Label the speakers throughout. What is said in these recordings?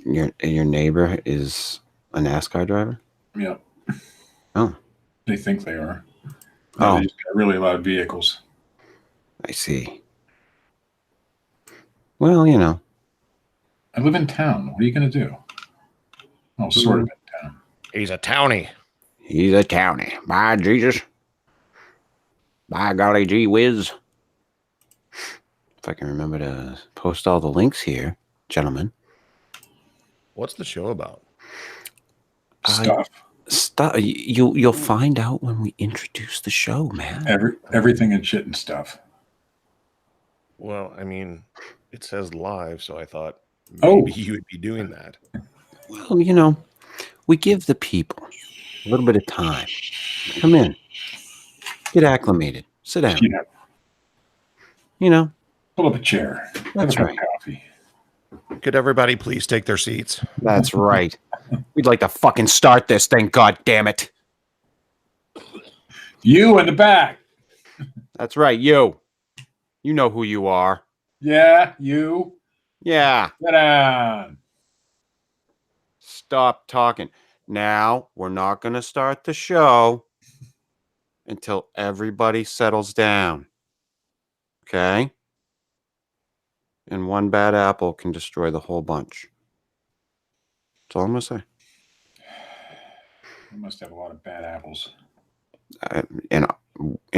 Speaker 1: Your neighbor is a NASCAR driver?
Speaker 2: Yep.
Speaker 1: Oh.
Speaker 2: They think they are. No, they just got really loud vehicles.
Speaker 1: I see. Well, you know.
Speaker 2: I live in town. What are you going to do? Oh, sort of in town.
Speaker 3: He's a townie.
Speaker 1: He's a townie. By Jesus. By golly gee whiz. If I can remember to post all the links here, gentlemen.
Speaker 3: What's the show about?
Speaker 2: Stuff.
Speaker 1: You'll find out when we introduce the show, man.
Speaker 2: Everything and shit and stuff.
Speaker 3: Well, I mean, it says live, so I thought maybe you would be doing that.
Speaker 1: Well, you know, we give the people a little bit of time. Come in. Get acclimated. Sit down.
Speaker 2: Yeah.
Speaker 1: You know.
Speaker 2: Pull up a chair.
Speaker 1: That's right.
Speaker 2: Coffee.
Speaker 3: Could everybody please take their seats?
Speaker 1: That's right. We'd like to fucking start this thing, god damn it.
Speaker 2: You in the back.
Speaker 1: That's right, you. You know who you are.
Speaker 2: Yeah, you.
Speaker 1: Yeah.
Speaker 2: Sit down.
Speaker 1: Stop talking. Now, we're not going to start the show until everybody settles down. Okay? And one bad apple can destroy the whole bunch. That's all I'm going to say.
Speaker 2: We must have a lot of bad apples.
Speaker 1: In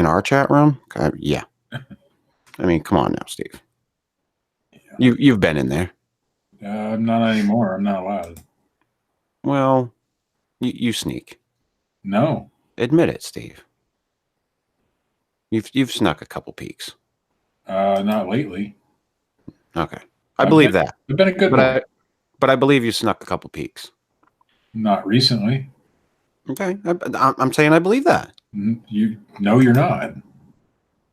Speaker 1: our chat room? Yeah. I mean, come on now, Steve. Yeah. You've been in there.
Speaker 2: I'm not anymore. I'm not allowed.
Speaker 1: Well, you sneak.
Speaker 2: No.
Speaker 1: Admit it, Steve. You've snuck a couple peeks.
Speaker 2: Not lately.
Speaker 1: Okay. I believe that.
Speaker 2: I've been a good one.
Speaker 1: But I believe you snuck a couple peeks.
Speaker 2: Not recently.
Speaker 1: Okay. I'm saying I believe that.
Speaker 2: No, you're not.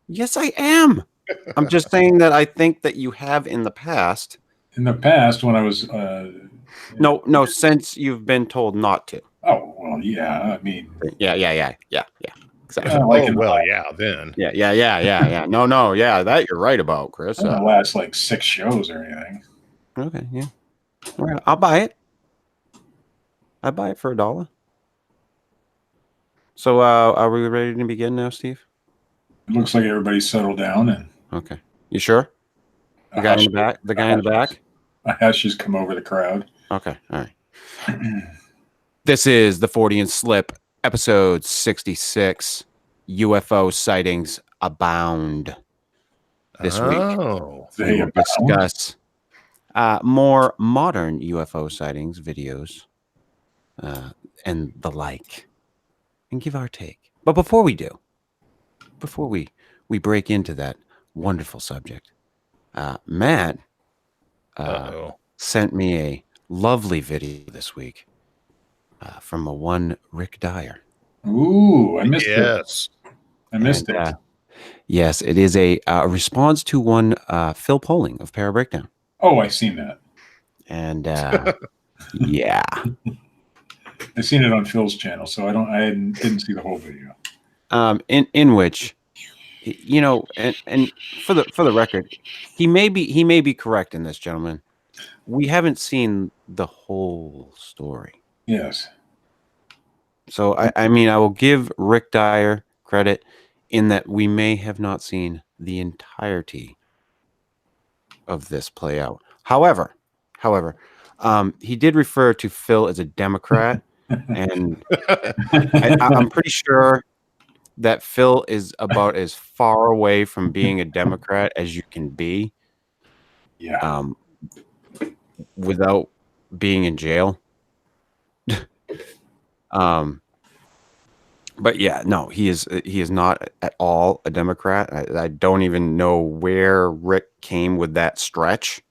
Speaker 1: Yes, I am. I'm just saying that I think that you have in the past.
Speaker 2: In the past, when I was...
Speaker 1: No, since you've been told not to.
Speaker 2: Oh, well, yeah. I mean...
Speaker 1: Yeah. Exactly.
Speaker 3: Then.
Speaker 1: Yeah. No, yeah, that you're right about, Chris.
Speaker 2: It's gonna last like 6 shows or anything.
Speaker 1: Okay, yeah. All right, I'll buy it. I buy it for $1. So, are we ready to begin now, Steve?
Speaker 2: It looks like everybody's settled down and.
Speaker 1: Okay, you sure? The guy in the back. The guy in the back.
Speaker 2: Has just come over the crowd.
Speaker 1: Okay, all right. This is the Fortean Slip, episode 66. UFO sightings abound. This week, we will discuss more modern UFO sightings, videos, and the like, and give our take. But before we break into that wonderful subject, Matt sent me a lovely video this week from a one Rick Dyer.
Speaker 2: Ooh, I missed it. I missed it.
Speaker 1: Yes, it is a response to one Phil Poling of Para Breakdown.
Speaker 2: Oh, I've seen that.
Speaker 1: And yeah,
Speaker 2: I've seen it on Phil's channel, so I didn't see the whole video.
Speaker 1: In which, you know, and for the record, he may be correct in this, gentlemen. We haven't seen the whole story.
Speaker 2: Yes.
Speaker 1: So I mean, I will give Rick Dyer credit in that we may have not seen the entirety of this play out. However, he did refer to Phil as a Democrat, and I'm pretty sure that Phil is about as far away from being a Democrat as you can be.
Speaker 2: Yeah.
Speaker 1: Without being in jail. But yeah, no, he is not at all a Democrat. I don't even know where Rick came with that stretch.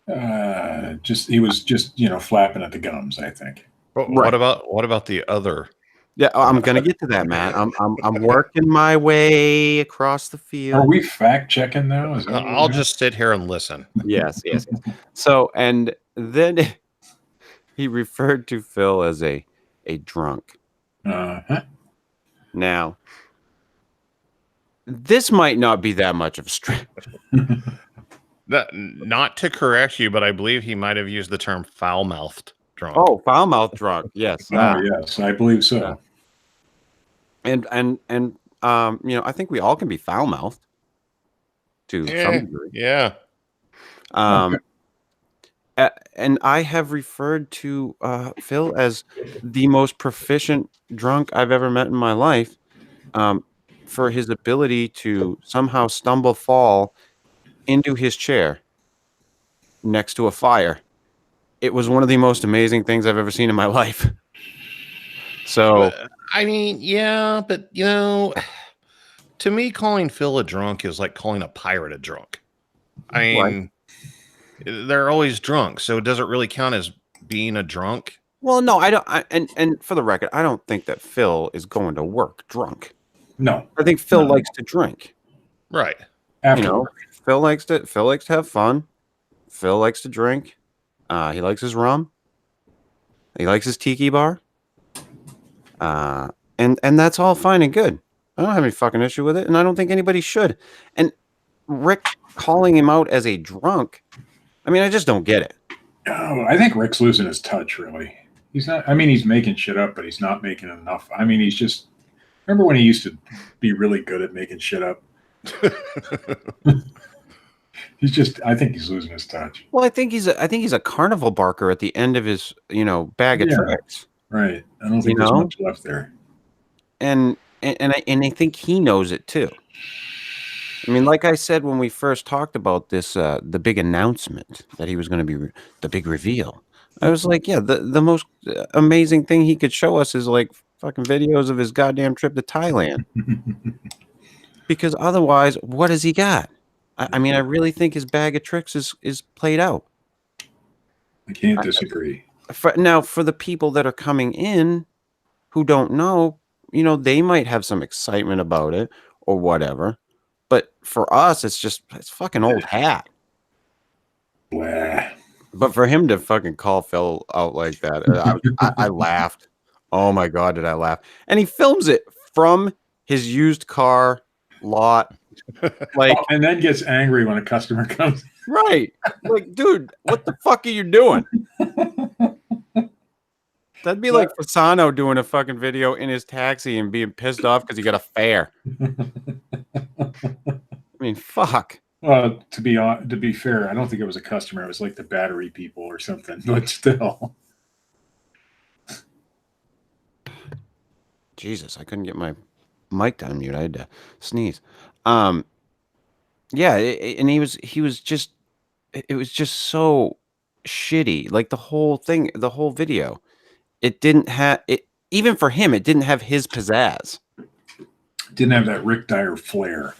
Speaker 2: He was just flapping at the gums, I think.
Speaker 3: But right. What about the other?
Speaker 1: Yeah, I'm gonna get to that, man. I'm working my way across the field.
Speaker 2: Are we fact checking now?
Speaker 3: I'll just sit here and listen.
Speaker 1: Yes. So, and then he referred to Phil as a drunk.
Speaker 2: Uh-huh.
Speaker 1: Now, this might not be that much of a stretch.
Speaker 3: Not to correct you, but I believe he might have used the term foul-mouthed drunk.
Speaker 1: Oh, foul mouth drunk. Yes.
Speaker 2: Oh, yes, I believe so.
Speaker 1: And I think we all can be foul mouthed to some degree.
Speaker 3: Yeah.
Speaker 1: Um, and I have referred to Phil as the most proficient drunk I've ever met in my life, for his ability to somehow fall into his chair next to a fire. It was one of the most amazing things I've ever seen in my life. So,
Speaker 3: I mean, yeah, but to me, calling Phil a drunk is like calling a pirate a drunk. I mean, they're always drunk, so does it really count as being a drunk?
Speaker 1: well, no, I don't. And for the record, I don't think that Phil is going to work drunk.
Speaker 2: No,
Speaker 1: I think Phil likes to drink.
Speaker 3: Right.
Speaker 2: after
Speaker 1: Phil likes to have fun. Phil likes to drink. He likes his rum. He likes his tiki bar. And that's all fine and good. I don't have any fucking issue with it, and I don't think anybody should. And Rick calling him out as a drunk, I mean, I just don't get it.
Speaker 2: Oh, I think Rick's losing his touch, really. He's not, I mean, he's making shit up, but he's not making enough. I mean, he's just, remember when he used to be really good at making shit up? He's just, I think he's losing his touch.
Speaker 1: Well, I think he's a carnival barker at the end of his, bag of tricks.
Speaker 2: Right. I don't think there's much left there.
Speaker 1: And I think he knows it too. I mean, like I said when we first talked about this, the big announcement that he was going to be the big reveal. I was like, yeah, the most amazing thing he could show us is like fucking videos of his goddamn trip to Thailand. Because otherwise, what has he got? I mean, I really think his bag of tricks is played out.
Speaker 2: I can't disagree.
Speaker 1: For the people that are coming in who don't know, they might have some excitement about it or whatever. But for us, it's fucking old hat.
Speaker 2: Blah.
Speaker 1: But for him to fucking call Phil out like that, I laughed. Oh my God, did I laugh? And he films it from his used car lot. Like,
Speaker 2: and then gets angry when a customer comes.
Speaker 1: Right. Like, dude, what the fuck are you doing? That'd be like Fasano doing a fucking video in his taxi and being pissed off because he got a fare. I mean, fuck.
Speaker 2: Well, to be fair, I don't think it was a customer. It was like the battery people or something. But still,
Speaker 1: Jesus, I couldn't get my mic to unmute. I had to sneeze. Yeah, and he was just, it was just so shitty. Like the whole thing, the whole video, it didn't have it. Even for him, it didn't have his pizzazz.
Speaker 2: Didn't have that Rick Dyer flair.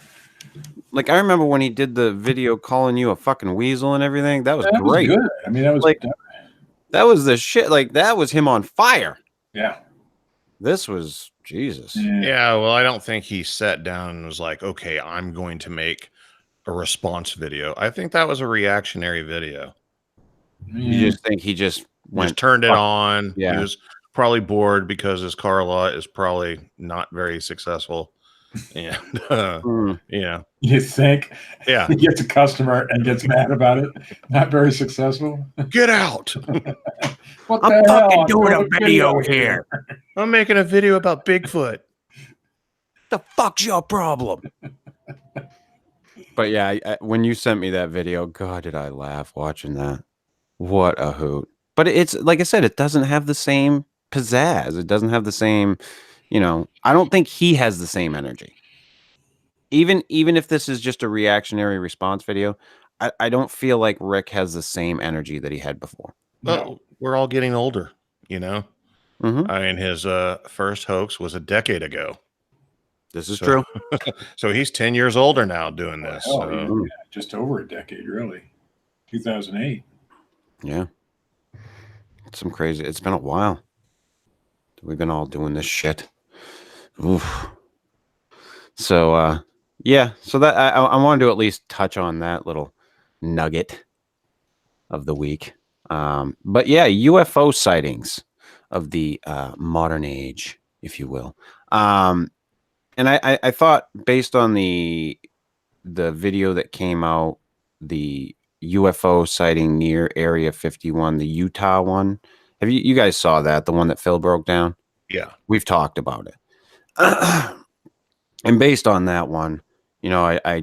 Speaker 1: Like I remember when he did the video calling you a fucking weasel and everything. That was great.
Speaker 2: Was good. I mean, that was
Speaker 1: like that was the shit. Like that was him on fire.
Speaker 2: Yeah.
Speaker 1: This was Jesus.
Speaker 3: Yeah. Well, I don't think he sat down and was like, "Okay, I'm going to make a response video." I think that was a reactionary video.
Speaker 1: You just think he just
Speaker 3: turned it on.
Speaker 1: Yeah.
Speaker 3: He was probably bored because his car lot is probably not very successful. And
Speaker 2: you think?
Speaker 3: Yeah.
Speaker 2: He gets a customer and gets mad about it. Not very successful.
Speaker 3: Get out!
Speaker 2: What
Speaker 1: I'm
Speaker 2: the hell?
Speaker 1: fucking doing a video here.
Speaker 3: I'm making a video about Bigfoot.
Speaker 1: The fuck's your problem? But yeah, when you sent me that video, God, did I laugh watching that. What a hoot. But it's, like I said, it doesn't have the same pizzazz. It doesn't have the same, I don't think he has the same energy. Even if this is just a reactionary response video, I don't feel like Rick has the same energy that he had before.
Speaker 3: Well, we're all getting older,
Speaker 1: Mm-hmm.
Speaker 3: I mean, his first hoax was a decade ago.
Speaker 1: This is true.
Speaker 3: So he's 10 years older now doing this.
Speaker 2: Yeah, just over a decade, really. 2008.
Speaker 1: Yeah. It's been a while. We've been all doing this shit. Oof. So, yeah. So that I wanted to at least touch on that little nugget of the week. But yeah, UFO sightings of the modern age, if you will. And I thought based on the video that came out the UFO sighting near Area 51, the Utah one. Have you guys saw that? The one that Phil broke down?
Speaker 3: Yeah.
Speaker 1: We've talked about it. And based on that one, I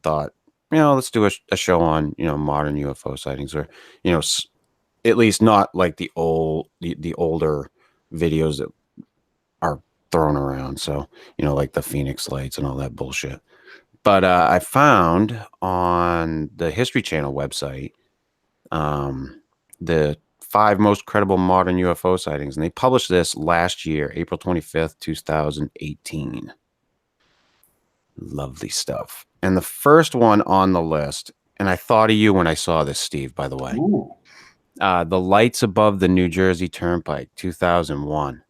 Speaker 1: thought, let's do a show on, modern UFO sightings, or, at least not like the older videos that are thrown around. So, like the Phoenix lights and all that bullshit. But I found on the History Channel website the 5 most credible modern UFO sightings, and they published this last year, April 25th, 2018. Lovely stuff. And the first one on the list, and I thought of you when I saw this, Steve, by the way.
Speaker 2: Ooh.
Speaker 1: The lights above the New Jersey Turnpike, 2001.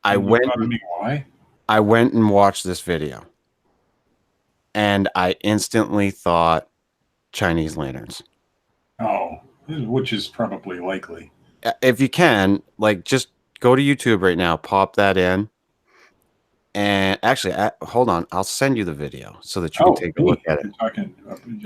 Speaker 1: I went and watched this video, and I instantly thought Chinese lanterns.
Speaker 2: Oh, which is probably likely.
Speaker 1: If you can, just go to YouTube right now, pop that in. And actually, hold on. I'll send you the video so that you can take a look at it.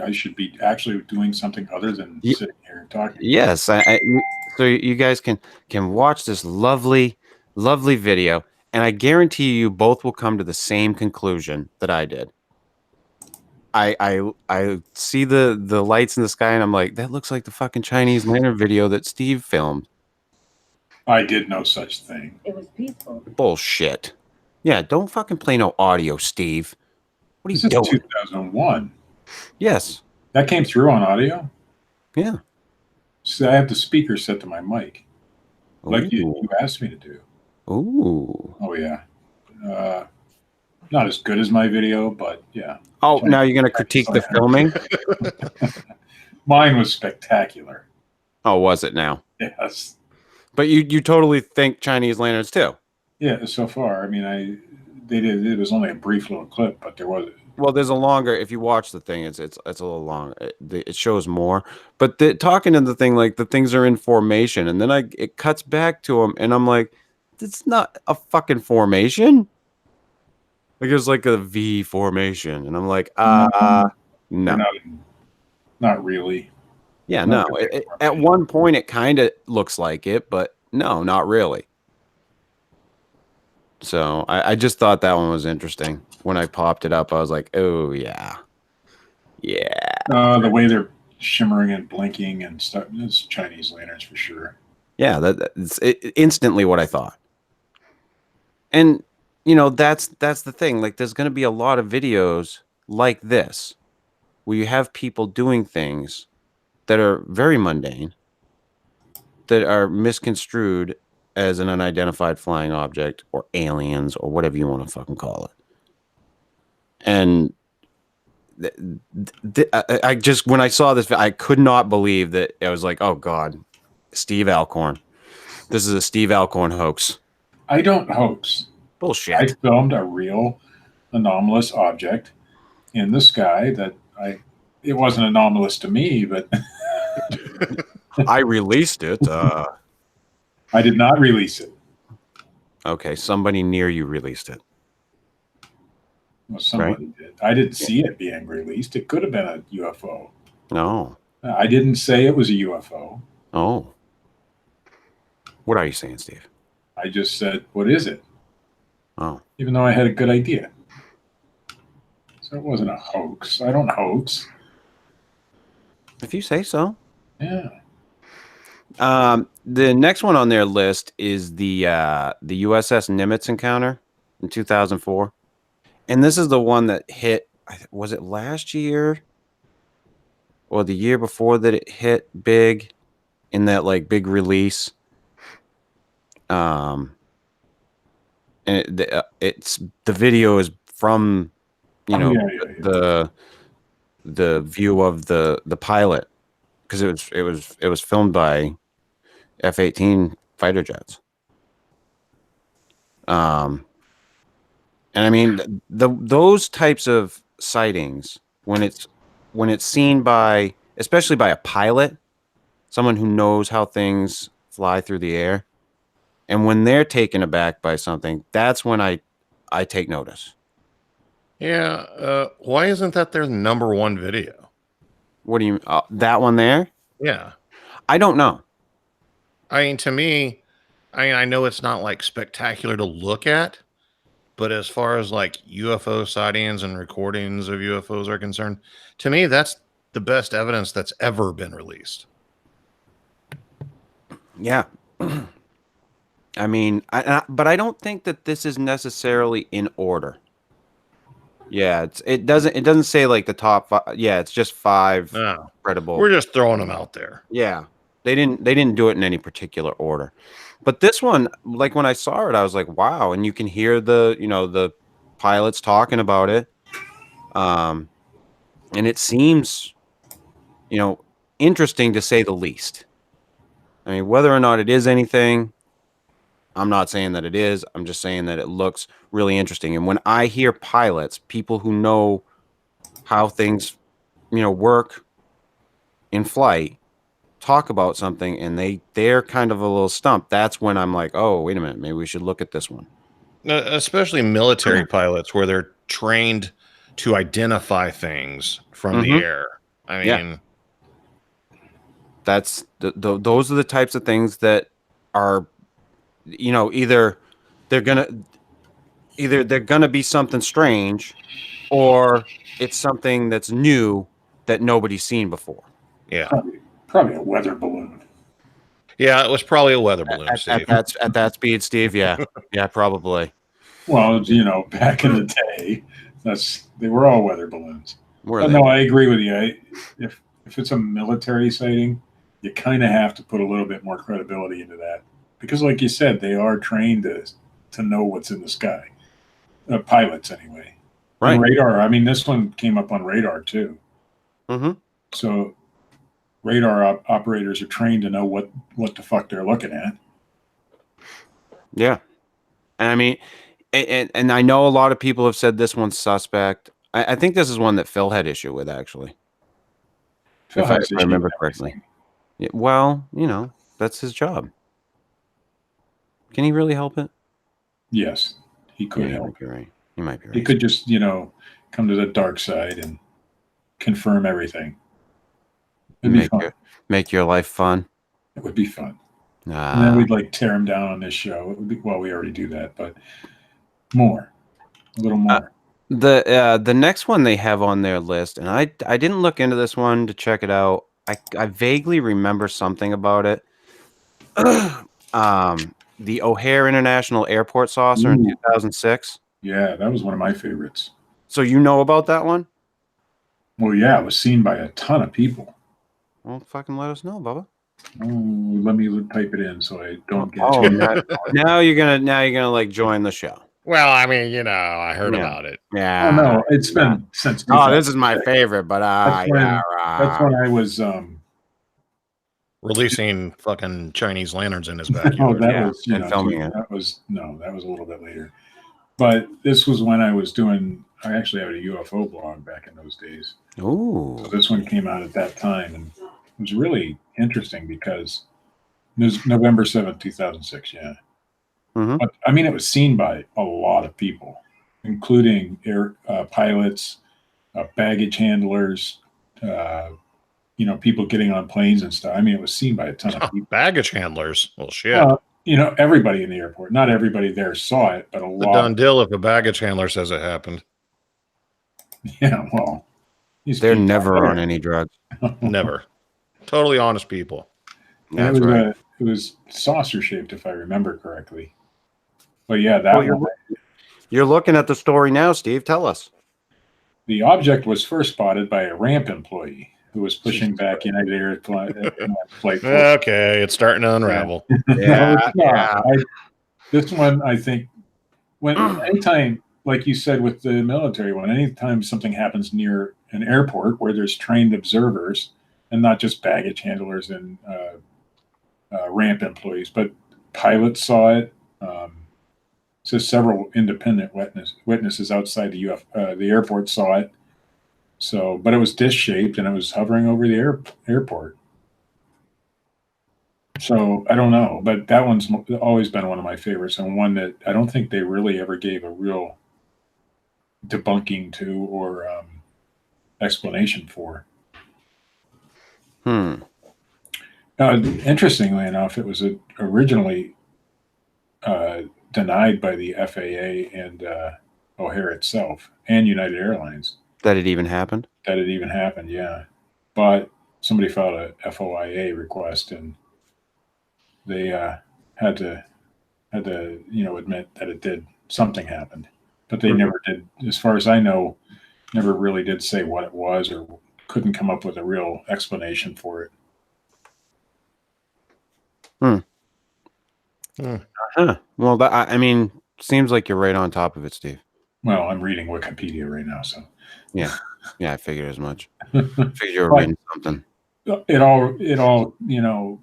Speaker 2: I should be actually doing something other than sitting here and talking.
Speaker 1: Yes. So you guys can watch this lovely, lovely video. And I guarantee you both will come to the same conclusion that I did. I see the lights in the sky and I'm like, that looks like the fucking Chinese lantern video that Steve filmed.
Speaker 2: I did no such thing.
Speaker 4: It was peaceful.
Speaker 1: Bullshit. Yeah, don't fucking play no audio, Steve. What are you doing?
Speaker 2: This is 2001.
Speaker 1: Yes.
Speaker 2: That came through on audio?
Speaker 1: Yeah.
Speaker 2: So I have the speaker set to my mic. Like you
Speaker 1: Ooh.
Speaker 2: asked me to do.
Speaker 1: Ooh.
Speaker 2: Oh, yeah. Not as good as my video, but yeah.
Speaker 1: Oh, now you're going to critique the filming?
Speaker 2: Mine was spectacular.
Speaker 1: Oh, was it now?
Speaker 2: Yes.
Speaker 1: But you totally think Chinese lanterns too?
Speaker 2: Yeah, so far. I mean, it was only a brief little clip, but there was.
Speaker 1: Well, there's a longer. If you watch the thing, it's a little long. It shows more. But talking to the thing, like the things are in formation, and then it cuts back to them, and I'm like, it's not a fucking formation. Like it's like a V formation, and I'm like, no,
Speaker 2: not really.
Speaker 1: Yeah, no. At one point, it kind of looks like it, but no, not really. So I just thought that one was interesting. When I popped it up, I was like, oh, yeah. Yeah.
Speaker 2: The way they're shimmering and blinking and stuff. It's Chinese lanterns for sure.
Speaker 1: Yeah, that's instantly what I thought. And, that's the thing. Like, there's going to be a lot of videos like this where you have people doing things that are very mundane, that are misconstrued as an unidentified flying object or aliens or whatever you want to fucking call it. And I just, when I saw this, I could not believe that. I was like, oh God, Steve Alcorn. This is a Steve Alcorn hoax.
Speaker 2: I don't hoax.
Speaker 1: Bullshit.
Speaker 2: I filmed a real anomalous object in the sky it wasn't anomalous to me, but
Speaker 1: I released it.
Speaker 2: I did not release it.
Speaker 1: Okay, somebody near you released it.
Speaker 2: Well, somebody did. I didn't see it being released. It could have been a UFO.
Speaker 1: No.
Speaker 2: I didn't say it was a UFO.
Speaker 1: Oh. What are you saying, Steve?
Speaker 2: I just said, what is it?
Speaker 1: Oh.
Speaker 2: Even though I had a good idea. So it wasn't a hoax. I don't hoax.
Speaker 1: If you say so.
Speaker 2: Yeah.
Speaker 1: The next one on their list is the USS Nimitz encounter in 2004. And this is the one that hit, was it last year or the year before that it hit big in that like big release? And it's the video is from, the view of the pilot, because it was filmed by F-18 fighter jets. And I mean, those types of sightings, when it's seen by, especially by a pilot, someone who knows how things fly through the air, and when they're taken aback by something, that's when I take notice.
Speaker 3: Yeah. Why isn't that their number one video?
Speaker 1: What do you that one there?
Speaker 3: Yeah.
Speaker 1: I don't know.
Speaker 3: I mean, to me, I know it's not like spectacular to look at, but as far as like UFO sightings and recordings of UFOs are concerned, to me, that's the best evidence that's ever been released.
Speaker 1: Yeah. I mean, but I don't think that this is necessarily in order. Yeah, it doesn't say like the top five. Yeah, it's just 5
Speaker 3: No,
Speaker 1: credible.
Speaker 3: we're just throwing them out there.
Speaker 1: Yeah. They didn't do it in any particular order. But this one, like when I saw it, I was like, wow, and you can hear the pilots talking about it. And it seems, interesting to say the least. I mean, whether or not it is anything, I'm not saying that it is. I'm just saying that it looks really interesting. And when I hear pilots, people who know how things, work in flight, talk about something and they're kind of a little stumped, that's when I'm like, oh, wait a minute, maybe we should look at this one.
Speaker 3: Especially military pilots where they're trained to identify things from the
Speaker 1: Mhm.
Speaker 3: air. I
Speaker 1: Yeah.
Speaker 3: mean,
Speaker 1: That's those are the types of things that are, either they're gonna be something strange, or it's something that's new that nobody's seen before.
Speaker 3: yeah.
Speaker 2: Probably a weather balloon.
Speaker 3: Yeah, it was probably a weather balloon,
Speaker 1: At
Speaker 3: Steve.
Speaker 1: that speed, Steve. Yeah, yeah, probably.
Speaker 2: Well, back in the day, they were all weather balloons.
Speaker 1: Were
Speaker 2: But
Speaker 1: they?
Speaker 2: no, I agree with you. If it's a military sighting, you kind of have to put a little bit more credibility into that because, like you said, they are trained to know what's in the sky. Pilots, anyway.
Speaker 1: Right.
Speaker 2: And radar. I mean, this one came up on radar too.
Speaker 1: Mm-hmm.
Speaker 2: So radar operators are trained to know what the fuck they're looking at.
Speaker 1: Yeah, and I mean, and I know a lot of people have said this one's suspect. I think this is one that Phil had issue with, actually,
Speaker 2: Phil
Speaker 1: if I
Speaker 2: has issue
Speaker 1: remember
Speaker 2: with
Speaker 1: correctly.
Speaker 2: everything.
Speaker 1: Yeah, well, that's his job. Can he really help it?
Speaker 2: Yes, he could
Speaker 1: Yeah, you
Speaker 2: help.
Speaker 1: might be right. You might be right.
Speaker 2: He could just, come to the dark side and confirm everything. It'd be fun.
Speaker 1: Make your life fun.
Speaker 2: It would be fun. And then we'd tear him down on this show. It would be, well, we already do that, but a little more.
Speaker 1: The next one they have on their list, and I didn't look into this one to check it out. I vaguely remember something about it. The O'Hare International Airport saucer in 2006.
Speaker 2: Yeah, that was one of my favorites.
Speaker 1: So you know about that one?
Speaker 2: Well, yeah, it was seen by a ton of people.
Speaker 1: Well, fucking let us know, Bubba.
Speaker 2: Oh, let me type it in so I don't get
Speaker 1: Oh,
Speaker 2: too.
Speaker 1: now you're gonna join the show.
Speaker 3: Well, I mean, I heard about it.
Speaker 1: Yeah.
Speaker 2: Oh no, it's been since.
Speaker 1: Oh, this is my favorite, but
Speaker 2: that's when I was.
Speaker 3: Releasing fucking Chinese lanterns in his backyard.
Speaker 2: That was
Speaker 1: and filming it.
Speaker 2: That was a little bit later. But this was when I was doing. I actually had a UFO blog back in those days.
Speaker 1: Ooh.
Speaker 2: So this one came out at that time, and it was really interesting because it was November 7th, 2006. Yeah.
Speaker 1: Mm-hmm.
Speaker 2: But I mean, it was seen by a lot of people, including air pilots, baggage handlers, people getting on planes and stuff. I mean, it was seen by a ton of people.
Speaker 3: Baggage handlers. Well, shit.
Speaker 2: Everybody in the airport. Not everybody there saw it, but a lot.
Speaker 3: Done deal if a baggage handler says it happened.
Speaker 2: Yeah, well,
Speaker 1: they're never on any drugs.
Speaker 3: Never. Totally honest people.
Speaker 1: That's right.
Speaker 2: It was saucer shaped, if I remember correctly. But yeah, that
Speaker 1: you're looking at the story now, Steve. Tell us.
Speaker 2: The object was first spotted by a ramp employee who was pushing back United Air flight.
Speaker 3: Okay, it's starting to unravel.
Speaker 1: Yeah.
Speaker 2: This one, I think, anytime, like you said with the military one, anytime something happens near an airport where there's trained observers and not just baggage handlers and ramp employees, but pilots saw it. So several independent witnesses outside the airport saw it. So, but it was disc-shaped and it was hovering over the airport. So I don't know, but that one's always been one of my favorites, and one that I don't think they really ever gave a real debunking to or explanation for. Interestingly enough, it was originally denied by the FAA and O'Hare itself and United Airlines
Speaker 1: That it even happened?
Speaker 2: that it even happened. Yeah, but somebody filed a FOIA request, and they had to admit that it did something happened, but they never did, as far as I know, never really did say what it was or couldn't come up with a real explanation for it.
Speaker 1: Huh. Well, I mean, seems like you're right on top of it, Steve.
Speaker 2: Well, I'm reading Wikipedia right now, so
Speaker 1: Yeah, I figured as much. Figured you were reading something.
Speaker 2: It all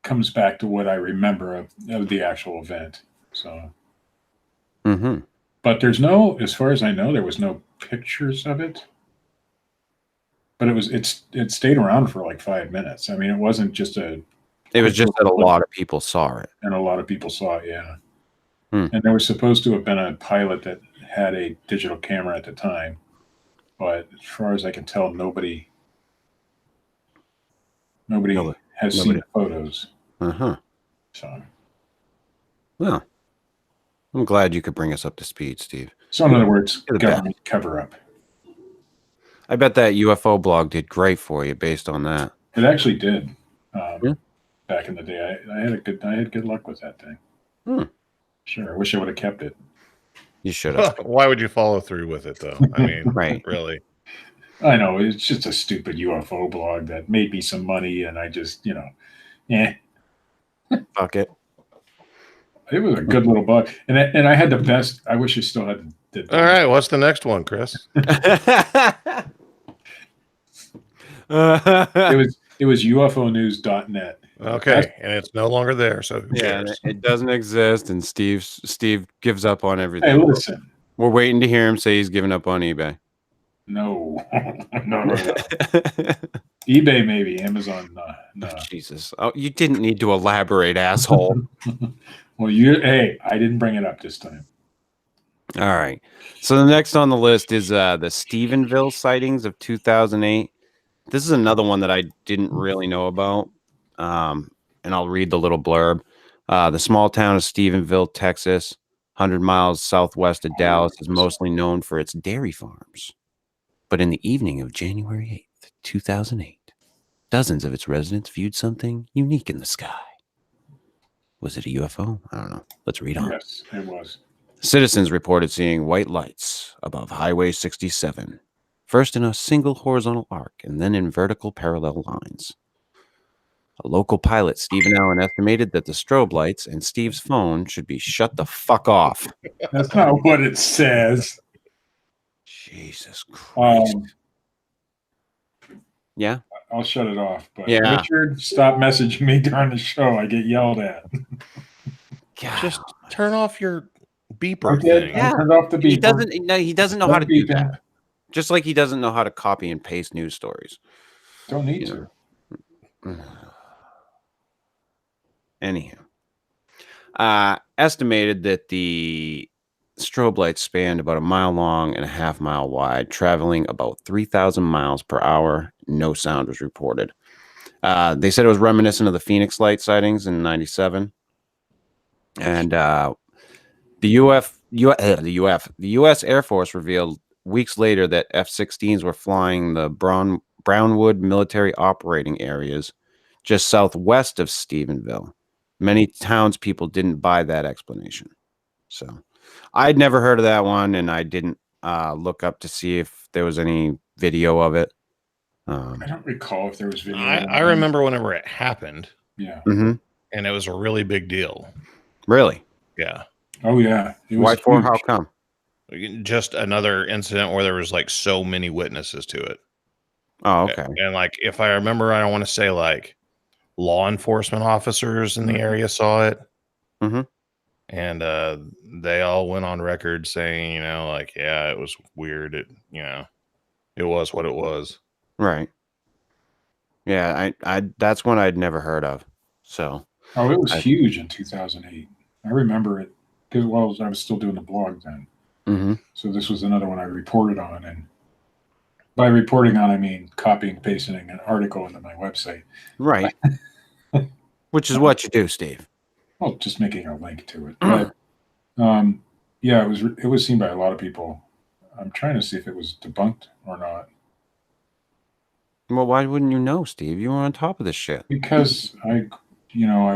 Speaker 2: comes back to what I remember of the actual event. So, but there's no, as far as I know, there was no pictures of it. But it stayed around for like 5 minutes. I mean, it wasn't just
Speaker 1: It was just that a lot of people saw it.
Speaker 2: And a lot of people saw it, yeah. And there was supposed to have been a pilot that had a digital camera at the time. But as far as I can tell, nobody has seen the photos. So,
Speaker 1: well, I'm glad you could bring us up to speed, Steve.
Speaker 2: So in other words, government cover-up.
Speaker 1: I bet that UFO blog did great for you based on that.
Speaker 2: It actually did. Back in the day, I had good luck with that thing. Sure, I wish I would have kept it.
Speaker 1: You should have.
Speaker 3: Why would you follow through with it, though? I mean,
Speaker 1: right?
Speaker 3: Really?
Speaker 2: I know, it's just a stupid UFO blog that made me some money, and I just,
Speaker 1: fuck it.
Speaker 2: It was a good little blog, and I had the best. I wish I still had the best.
Speaker 3: All right, what's the next one, Chris?
Speaker 2: It was UFOnews.net.
Speaker 3: Okay, and it's no longer there, so who cares?
Speaker 1: It doesn't exist, and Steve gives up on everything.
Speaker 2: Hey, listen,
Speaker 1: we're waiting to hear him say he's giving up on eBay.
Speaker 2: No. eBay maybe, Amazon no.
Speaker 1: Jesus, you didn't need to elaborate, asshole.
Speaker 2: Well, I didn't bring it up this time.
Speaker 1: All right. So the next on the list is the Stephenville sightings of 2008. This is another one that I didn't really know about. And I'll read the little blurb. The small town of Stephenville, Texas, 100 miles southwest of Dallas, is mostly known for its dairy farms. But in the evening of January 8th, 2008, dozens of its residents viewed something unique in the sky. Was it a UFO? I don't know. Let's read on.
Speaker 2: Yes, it was.
Speaker 1: Citizens reported seeing white lights above Highway 67, first in a single horizontal arc and then in vertical parallel lines. A local pilot, Stephen Allen, estimated that the strobe lights and Steve's phone should be shut the fuck off.
Speaker 2: That's not what it says.
Speaker 1: Jesus Christ. Yeah?
Speaker 2: I'll shut it off. But
Speaker 1: yeah.
Speaker 2: Richard, stop messaging me during the show. I get yelled at.
Speaker 1: God.
Speaker 3: Just turn off your beeper thing.
Speaker 2: Yeah. Turn off the beeper.
Speaker 1: He doesn't know how to do that. Just like he doesn't know how to copy and paste news stories.
Speaker 2: Don't need to.
Speaker 1: Anyhow. Estimated that the strobe lights spanned about 1.5 miles and 1/2 mile wide, traveling about 3,000 miles per hour. No sound was reported. They said it was reminiscent of the Phoenix light sightings in 97. And the U.S. Air Force revealed weeks later that F-16s were flying the Brownwood military operating areas just southwest of Stephenville. Many townspeople didn't buy that explanation. So I'd never heard of that one, and I didn't look up to see if there was any video of it.
Speaker 2: I don't recall if there was video.
Speaker 3: I remember whenever it happened.
Speaker 2: Yeah.
Speaker 1: Mm-hmm.
Speaker 3: And it was a really big deal.
Speaker 1: Really?
Speaker 3: Yeah.
Speaker 2: Oh, yeah.
Speaker 1: Why for? How come?
Speaker 3: Just another incident where there was like so many witnesses to it.
Speaker 1: Oh, okay.
Speaker 3: And like, if I remember, I want to say like law enforcement officers in the area saw it.
Speaker 1: Mm-hmm.
Speaker 3: And they all went on record saying, like, yeah, it was weird. It was what it was.
Speaker 1: Right. Yeah, I that's one I'd never heard of. So.
Speaker 2: Oh, it was huge in 2008. I remember it because I was still doing the blog then.
Speaker 1: Mm-hmm.
Speaker 2: So this was another one I reported on, and By reporting on, I mean copying and pasting an article into my website.
Speaker 1: Right. Which is what you do, Steve.
Speaker 2: Well, just making a link to it. But yeah, it was seen by a lot of people. I'm trying to see if it was debunked or not.
Speaker 1: Well, why wouldn't you know, Steve? You were on top of this shit.
Speaker 2: Because I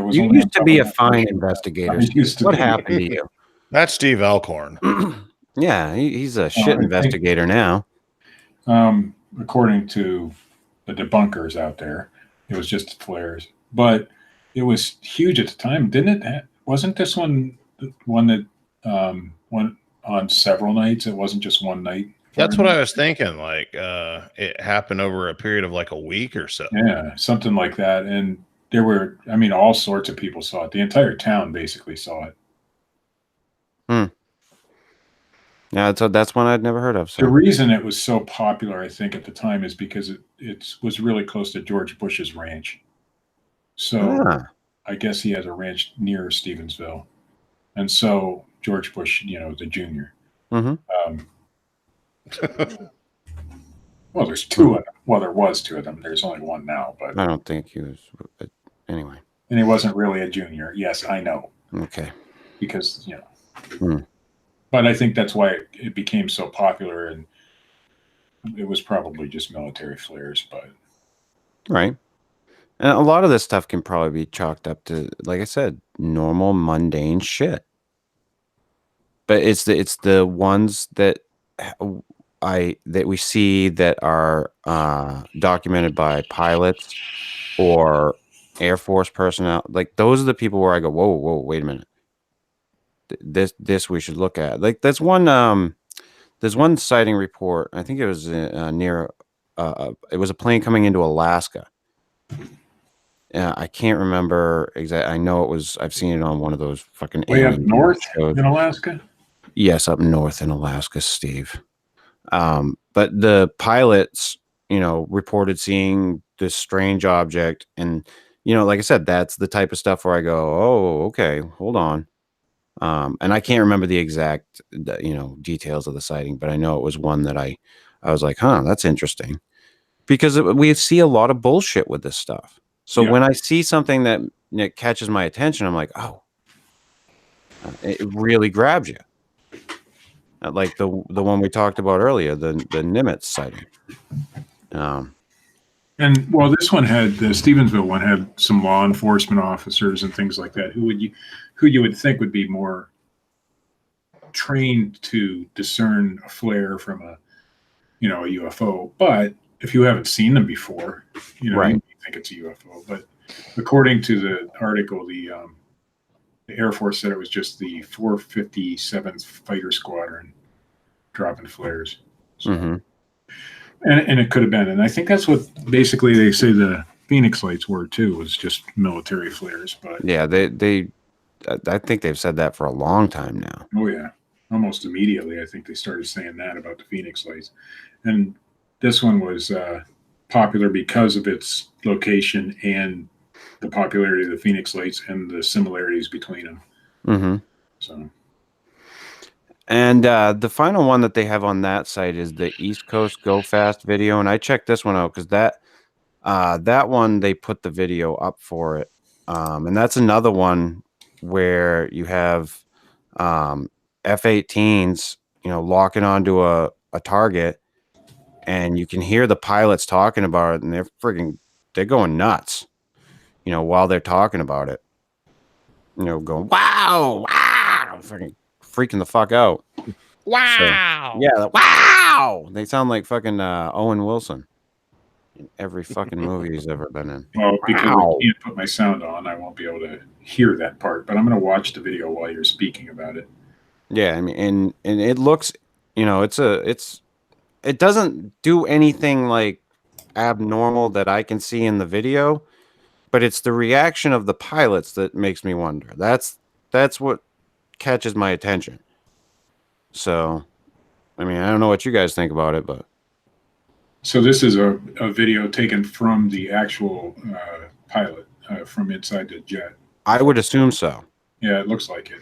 Speaker 2: was
Speaker 1: You
Speaker 2: only
Speaker 1: used to
Speaker 2: on
Speaker 1: be a
Speaker 2: top of
Speaker 1: fine
Speaker 2: it.
Speaker 1: investigator.
Speaker 2: I used to
Speaker 1: What
Speaker 2: be.
Speaker 1: happened to you?
Speaker 3: That's Steve Alcorn.
Speaker 1: Yeah, he's a shit
Speaker 2: I think-
Speaker 1: investigator now.
Speaker 2: According to the debunkers out there, it was just flares, but it was huge at the time, didn't it? Wasn't this one that went on several nights? It wasn't just one night.
Speaker 3: That's what I was thinking. Like, it happened over a period of like a week or so.
Speaker 2: Yeah, something like that. And there were, I mean, all sorts of people saw it. The entire town basically saw it.
Speaker 1: Yeah, so that's one I'd never heard of.
Speaker 2: The
Speaker 1: So
Speaker 2: reason it was so popular, I think, at the time is because it was really close to George Bush's ranch. So I guess he has a ranch near Stevensville. And so George Bush, the junior.
Speaker 1: Mm-hmm.
Speaker 2: Well, there's two of them. Well, there was two of them. There's only one now, but
Speaker 1: I don't think he was. Anyway.
Speaker 2: And he wasn't really a junior. Yes, I know.
Speaker 1: Okay.
Speaker 2: Because, But I think that's why it became so popular, and it was probably just military flares, but
Speaker 1: Right. And a lot of this stuff can probably be chalked up to, like I said, normal mundane shit. But it's the ones that that we see that are documented by pilots or Air Force personnel. Like those are the people where I go, whoa, wait a minute. This we should look at. Like there's one sighting report. I think it was near. It was a plane coming into Alaska. I can't remember exactly. I know it was. I've seen it on one of those fucking
Speaker 2: way up
Speaker 1: alien
Speaker 2: north
Speaker 1: shows.
Speaker 2: in Alaska.
Speaker 1: Yes, up north in Alaska, Steve. But the pilots, reported seeing this strange object, and like I said, that's the type of stuff where I go, oh, okay, hold on. And I can't remember the exact, details of the sighting, but I know it was one that I was like, huh, that's interesting, because we see a lot of bullshit with this stuff. So when I see something that catches my attention, I'm like, oh, it really grabs you. Like the one we talked about earlier, the Nimitz sighting.
Speaker 2: And well, this one had the Stevensville one had some law enforcement officers and things like that who you would think would be more trained to discern a flare from a UFO. But if you haven't seen them before,
Speaker 1: Right.
Speaker 2: you think it's a UFO. But according to the article, the Air Force said it was just the 457th Fighter Squadron dropping flares. So, and it could have been. And I think that's what basically they say the Phoenix lights were too, was just military flares. But
Speaker 1: yeah, I think they've said that for a long time now.
Speaker 2: Oh yeah, almost immediately. I think they started saying that about the Phoenix lights. And this one was popular because of its location and the popularity of the Phoenix lights and the similarities between them.
Speaker 1: Mm-hmm.
Speaker 2: So,
Speaker 1: and the final one that they have on that site is the East Coast Go Fast video, and I checked this one out because that one they put the video up for it, and that's another one where you have F-18s, locking onto a target, and you can hear the pilots talking about it, and they're going nuts, while they're talking about it, going wow, freaking the fuck out.
Speaker 3: Wow.
Speaker 1: So, yeah, wow. They sound like fucking Owen Wilson in every fucking movie he's ever been in.
Speaker 2: well, because I can't put my sound on, I won't be able to hear that part. But I'm going to watch the video while you're speaking about it.
Speaker 1: Yeah, I mean, and it looks, it doesn't do anything like abnormal that I can see in the video, but it's the reaction of the pilots that makes me wonder. That's what catches my attention. So, I mean, I don't know what you guys think about it, but
Speaker 2: So this is a video taken from the actual pilot from inside the jet.
Speaker 1: I would assume so.
Speaker 2: Yeah, it looks like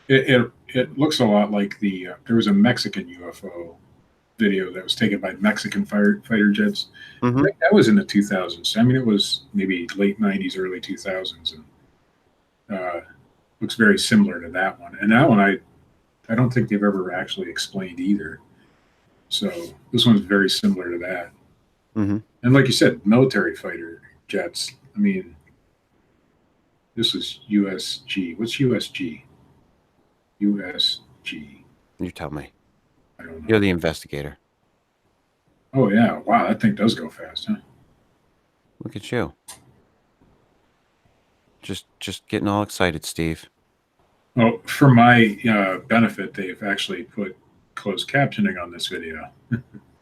Speaker 2: it. It looks a lot like there was a Mexican UFO video that was taken by Mexican fighter jets.
Speaker 1: Mhm.
Speaker 2: I think that was in the 2000s. I mean, it was maybe late 90s, early 2000s, and looks very similar to that one. And that one, I don't think they've ever actually explained either. So this one's very similar to that.
Speaker 1: Mhm.
Speaker 2: And like you said, military fighter jets. I mean, this is USG. What's USG? USG.
Speaker 1: You tell me.
Speaker 2: I don't know.
Speaker 1: You're the investigator.
Speaker 2: Oh yeah! Wow, that thing does go fast, huh?
Speaker 1: Look at you. Just getting all excited, Steve.
Speaker 2: Well, for my benefit, they've actually put closed captioning on this video,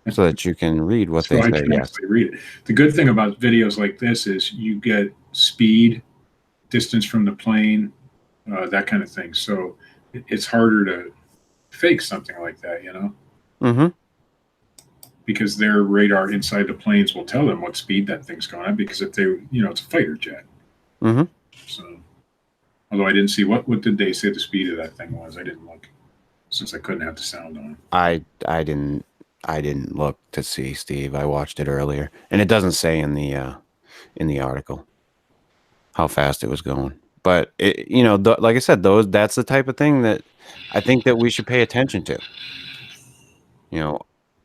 Speaker 1: So that you can read what
Speaker 2: so
Speaker 1: they
Speaker 2: I
Speaker 1: say.
Speaker 2: can
Speaker 1: Yes.
Speaker 2: actually read it. The good thing about videos like this is you get speed, distance from the plane, that kind of thing. So it's harder to fake something like that, you know,
Speaker 1: Mm-hmm.
Speaker 2: because their radar inside the planes will tell them what speed that thing's going at. Because if they, it's a fighter jet.
Speaker 1: Mm-hmm.
Speaker 2: So, although I didn't see what did they say the speed of that thing was? I didn't look, since I couldn't have the sound on.
Speaker 1: I didn't look to see, Steve. I watched it earlier, and it doesn't say in the article how fast it was going. But it, like I said, that's the type of thing that I think that we should pay attention to.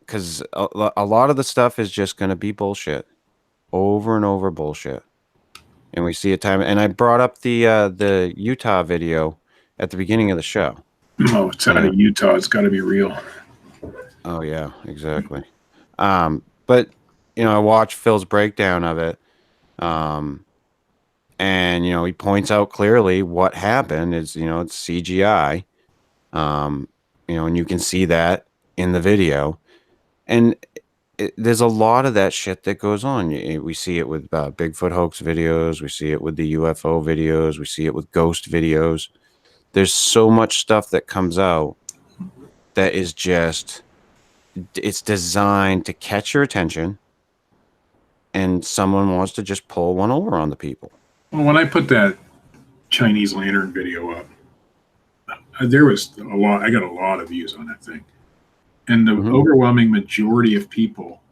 Speaker 1: Because a lot of the stuff is just going to be bullshit, over and over bullshit, and we see it time. And I brought up the Utah video at the beginning of the show.
Speaker 2: Oh, it's out of Utah. It's got to be real.
Speaker 1: Oh yeah, exactly. But I watched Phil's breakdown of it, and he points out clearly what happened is it's CGI, and you can see that in the video, and there's a lot of that shit that goes on. We see it with Bigfoot hoax videos, we see it with the UFO videos, we see it with ghost videos. There's so much stuff that comes out that is just. It's designed to catch your attention, and someone wants to just pull one over on the people.
Speaker 2: Well, when I put that Chinese lantern video up, there was a lot. I got a lot of views on that thing, and the overwhelming majority of people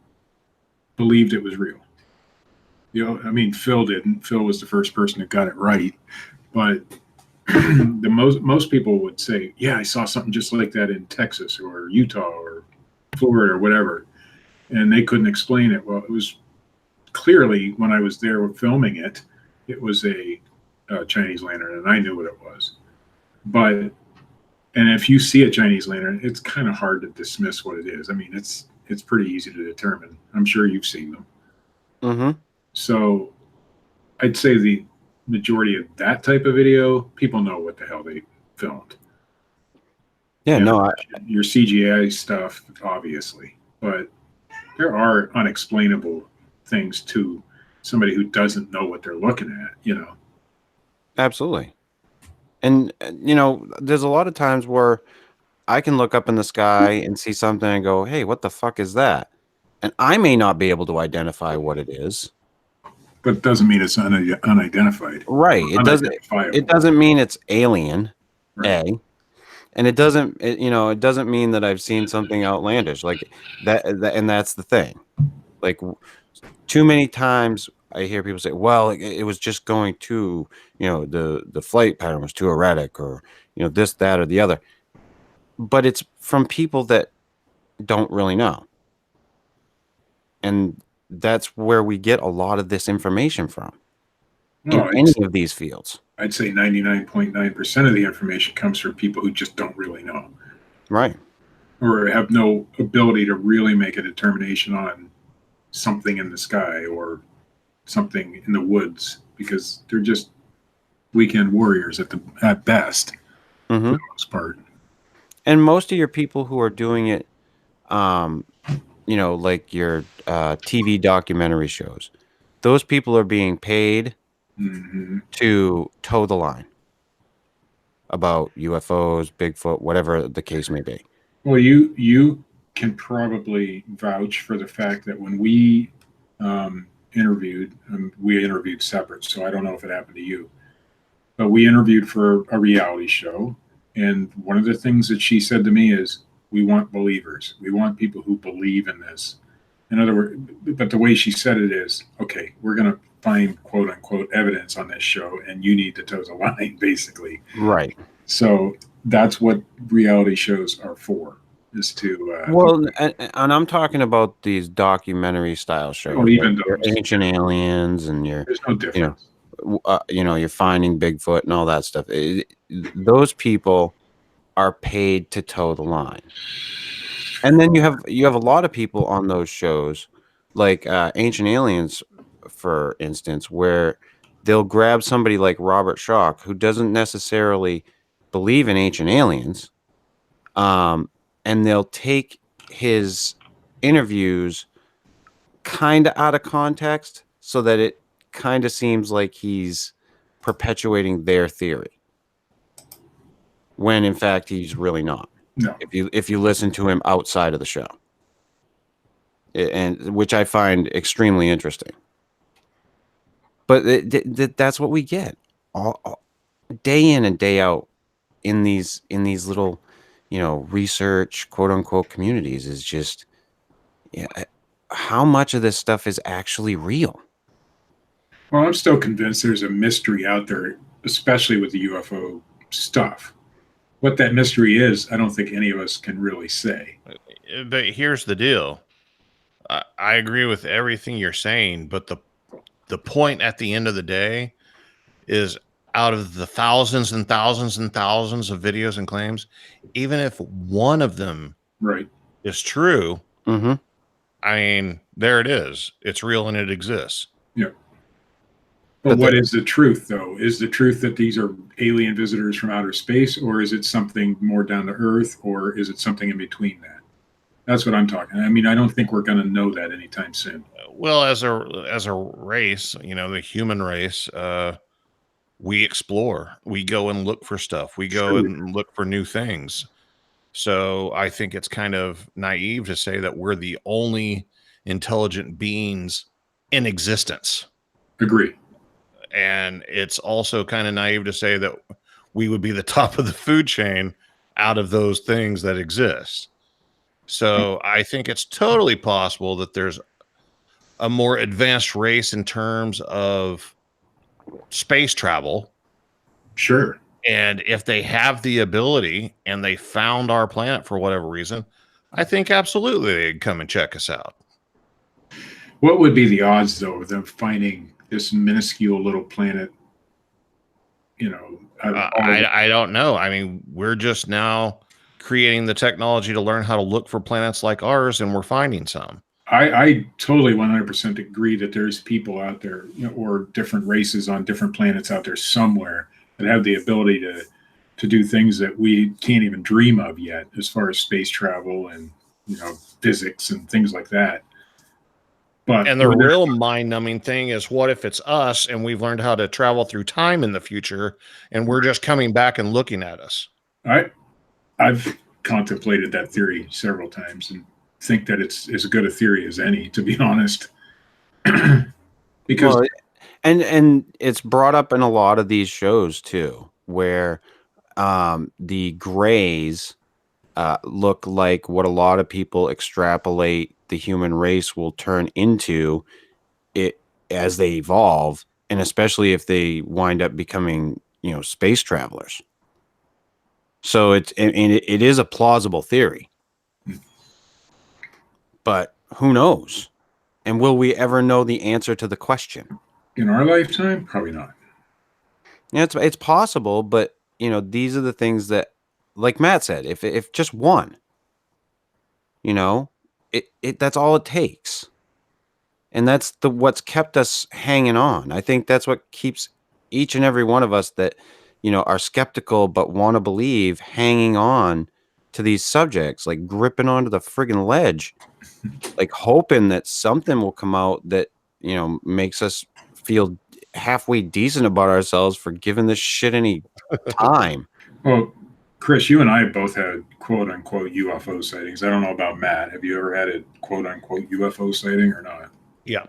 Speaker 2: believed it was real. I mean, Phil didn't. Phil was the first person that got it right, but the most people would say, "Yeah, I saw something just like that in Texas or Utah or Florida or whatever," and they couldn't explain it. Well, it was clearly, when I was there filming it, it was a Chinese lantern, and I knew what it was. And if you see a Chinese lantern, it's kind of hard to dismiss what it is. I mean, it's pretty easy to determine. I'm sure you've seen them.
Speaker 1: Mm-hmm. So
Speaker 2: I'd say the majority of that type of video, people know what the hell they filmed.
Speaker 1: Yeah,
Speaker 2: your CGI stuff, obviously, but there are unexplainable things to somebody who doesn't know what they're looking at,
Speaker 1: Absolutely. And, there's a lot of times where I can look up in the sky and see something and go, hey, what the fuck is that? And I may not be able to identify what it is.
Speaker 2: But it doesn't mean it's unidentified.
Speaker 1: Right. It doesn't mean it's alien, right. And it doesn't mean that I've seen something outlandish like that. And that's the thing. Like, too many times I hear people say, well, it was just going too, the flight pattern was too erratic, or, this, that, or the other. But it's from people that don't really know. And that's where we get a lot of this information from in any of these fields.
Speaker 2: I'd say 99.9% of the information comes from people who just don't really know.
Speaker 1: Right.
Speaker 2: Or have no ability to really make a determination on something in the sky or something in the woods, because they're just weekend warriors at best, for the most part.
Speaker 1: And most of your people who are doing it, like your TV documentary shows, those people are being paid to toe the line about UFOs, Bigfoot, whatever the case may be.
Speaker 2: Well, you can probably vouch for the fact that when we interviewed separate, so I don't know if it happened to you, but we interviewed for a reality show, and one of the things that she said to me is, We want believers. We want people who believe in this. In other words, but the way she said it is, okay, we're going to find quote unquote evidence on this show, and you need to toe the line, basically.
Speaker 1: Right.
Speaker 2: So that's what reality shows are for, is to
Speaker 1: well, and I'm talking about these documentary style shows,
Speaker 2: even
Speaker 1: like your
Speaker 2: those.
Speaker 1: Ancient Aliens and your,
Speaker 2: There's no difference.
Speaker 1: you're Finding Bigfoot and all that stuff. Those people are paid to toe the line. And then you have a lot of people on those shows, like Ancient Aliens, for instance, where they'll grab somebody like Robert Schoch, who doesn't necessarily believe in ancient aliens, and they'll take his interviews kind of out of context so that it kind of seems like he's perpetuating their theory, when in fact he's really not.
Speaker 2: No.
Speaker 1: If you listen to him outside of the show, and which I find extremely interesting. But that's what we get all day in and day out in these little, research quote unquote communities, is just, how much of this stuff is actually real?
Speaker 2: Well, I'm still convinced there's a mystery out there, especially with the UFO stuff. What that mystery is, I don't think any of us can really say.
Speaker 3: But here's the deal. I agree with everything you're saying, but the point at the end of the day is, out of the thousands and thousands and thousands of videos and claims, even if one of them
Speaker 2: Right.
Speaker 3: is true,
Speaker 1: Mm-hmm.
Speaker 3: I mean, there it is. It's real and it exists.
Speaker 2: Yeah. But what is the truth, though? Is the truth that these are alien visitors from outer space, or is it something more down to Earth, or is it something in between that? That's what I'm talking. I mean, I don't think we're going to know that anytime soon.
Speaker 3: Well, as a race, the human race, we explore. We go and look for stuff. We go and look for new things. So I think it's kind of naive to say that we're the only intelligent beings in existence.
Speaker 2: Agree.
Speaker 3: And it's also kind of naive to say that we would be the top of the food chain out of those things that exist. So I think it's totally possible that there's a more advanced race in terms of space travel.
Speaker 2: Sure.
Speaker 3: And if they have the ability and they found our planet for whatever reason, I think absolutely they'd come and check us out.
Speaker 2: What would be the odds, though, of them finding this minuscule little planet?
Speaker 3: I don't know. I mean, we're just now creating the technology to learn how to look for planets like ours, and we're finding some.
Speaker 2: I totally 100% agree that there's people out there, or different races on different planets out there somewhere that have the ability to do things that we can't even dream of yet, as far as space travel and physics and things like that.
Speaker 3: And the real mind-numbing thing is, what if it's us and we've learned how to travel through time in the future, and we're just coming back and looking at us?
Speaker 2: I've contemplated that theory several times and think that it's as good a theory as any, to be honest. Because
Speaker 1: and it's brought up in a lot of these shows too, where the grays look like what a lot of people extrapolate the human race will turn into it as they evolve, and especially if they wind up becoming space travelers. So it is a plausible theory, but who knows? And will we ever know the answer to the question?
Speaker 2: In our lifetime, probably not.
Speaker 1: Yeah, it's possible, but these are the things that, like Matt said, if just one, that's all it takes. And that's what's kept us hanging on. I think that's what keeps each and every one of us that, are skeptical but want to believe, hanging on to these subjects, like gripping onto the friggin' ledge, like hoping that something will come out that, makes us feel halfway decent about ourselves for giving this shit any time.
Speaker 2: Well, Chris, you and I both had quote unquote UFO sightings. I don't know about Matt. Have you ever had a quote unquote UFO sighting or not?
Speaker 3: Yeah.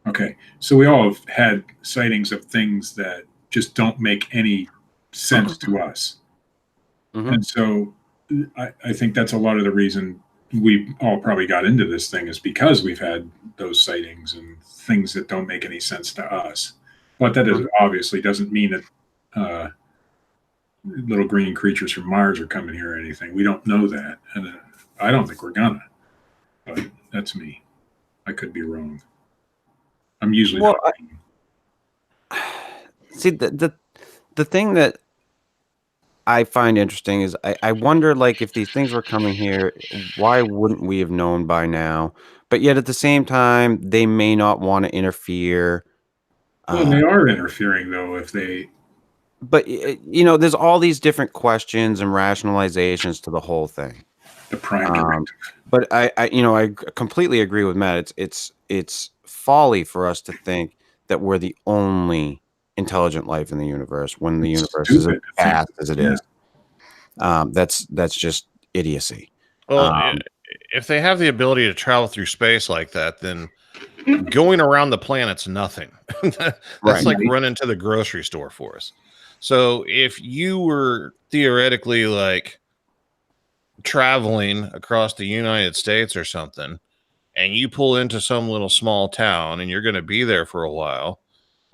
Speaker 2: Okay. So we all have had sightings of things that just don't make any sense to us.
Speaker 1: Mm-hmm.
Speaker 2: And so I think that's a lot of the reason we all probably got into this thing is because we've had those sightings and things that don't make any sense to us. But that obviously doesn't mean that little green creatures from Mars are coming here or anything. We don't know that, and I don't think we're gonna. But that's me. I could be wrong. I'm usually not.
Speaker 1: See, the thing that I find interesting is I wonder, like, if these things were coming here, why wouldn't we have known by now? But yet at the same time, they may not want to interfere.
Speaker 2: Well, they are interfering though if they.
Speaker 1: But there's all these different questions and rationalizations to the whole thing.
Speaker 2: The prime directive.
Speaker 1: But I completely agree with Matt. It's folly for us to think that we're the only intelligent life in the universe when the universe is as vast as it is. That's just idiocy.
Speaker 3: Well, if they have the ability to travel through space like that, then going around the planet's nothing. That's like running to the grocery store for us. So if you were theoretically like traveling across the United States or something, and you pull into some little small town and you're going to be there for a while,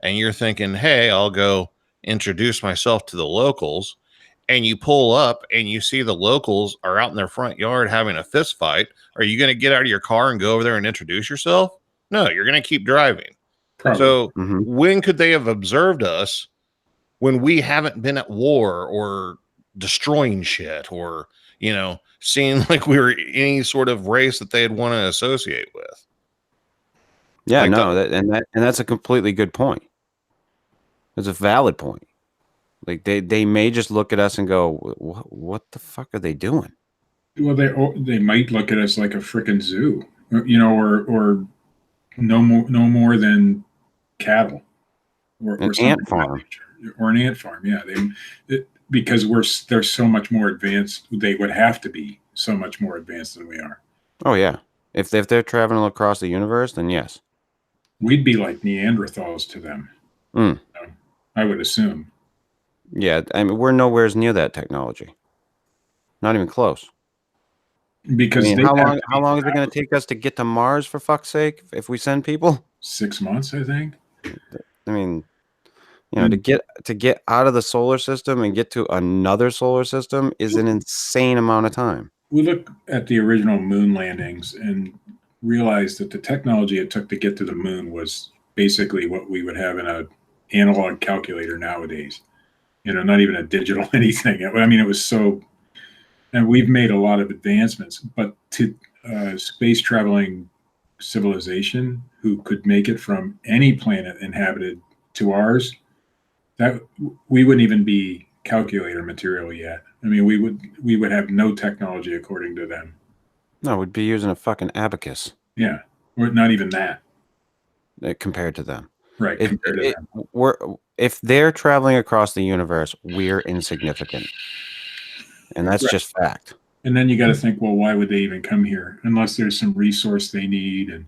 Speaker 3: and you're thinking, hey, I'll go introduce myself to the locals, and you pull up and you see the locals are out in their front yard having a fist fight, are you going to get out of your car and go over there and introduce yourself? No, you're going to keep driving. Probably. So when could they have observed us when we haven't been at war or destroying shit or, seeing like we were any sort of race that they'd want to associate with?
Speaker 1: Yeah,
Speaker 3: like
Speaker 1: no, that's a completely good point. It's a valid point. Like they may just look at us and go, "What the fuck are they doing?"
Speaker 2: Well, they might look at us like a freaking zoo, or no more than cattle, or
Speaker 1: an ant farm,
Speaker 2: or an ant farm. Yeah, because they're so much more advanced. They would have to be so much more advanced than we are.
Speaker 1: Oh yeah, if they're traveling across the universe, then yes,
Speaker 2: we'd be like Neanderthals to them. I would assume.
Speaker 1: Yeah, I mean, we're nowhere near that technology. Not even close.
Speaker 2: Because
Speaker 1: how long is it going to take us to get to Mars, for fuck's sake, if we send people?
Speaker 2: 6 months, I think.
Speaker 1: I mean, to get out of the solar system and get to another solar system is an insane amount of time.
Speaker 2: We look at the original moon landings and realize that the technology it took to get to the moon was basically what we would have in an analog calculator nowadays. Not even a digital anything. I mean, it was so, and we've made a lot of advancements, but to space traveling civilization who could make it from any planet inhabited to ours, that we wouldn't even be calculator material yet. I mean, we would have no technology according to them.
Speaker 1: No, we'd be using a fucking abacus.
Speaker 2: Yeah, or not even that.
Speaker 1: Compared to them.
Speaker 2: Right.
Speaker 1: If they're traveling across the universe, we're insignificant. And that's just fact.
Speaker 2: And then you got to think, well, why would they even come here unless there's some resource they need? And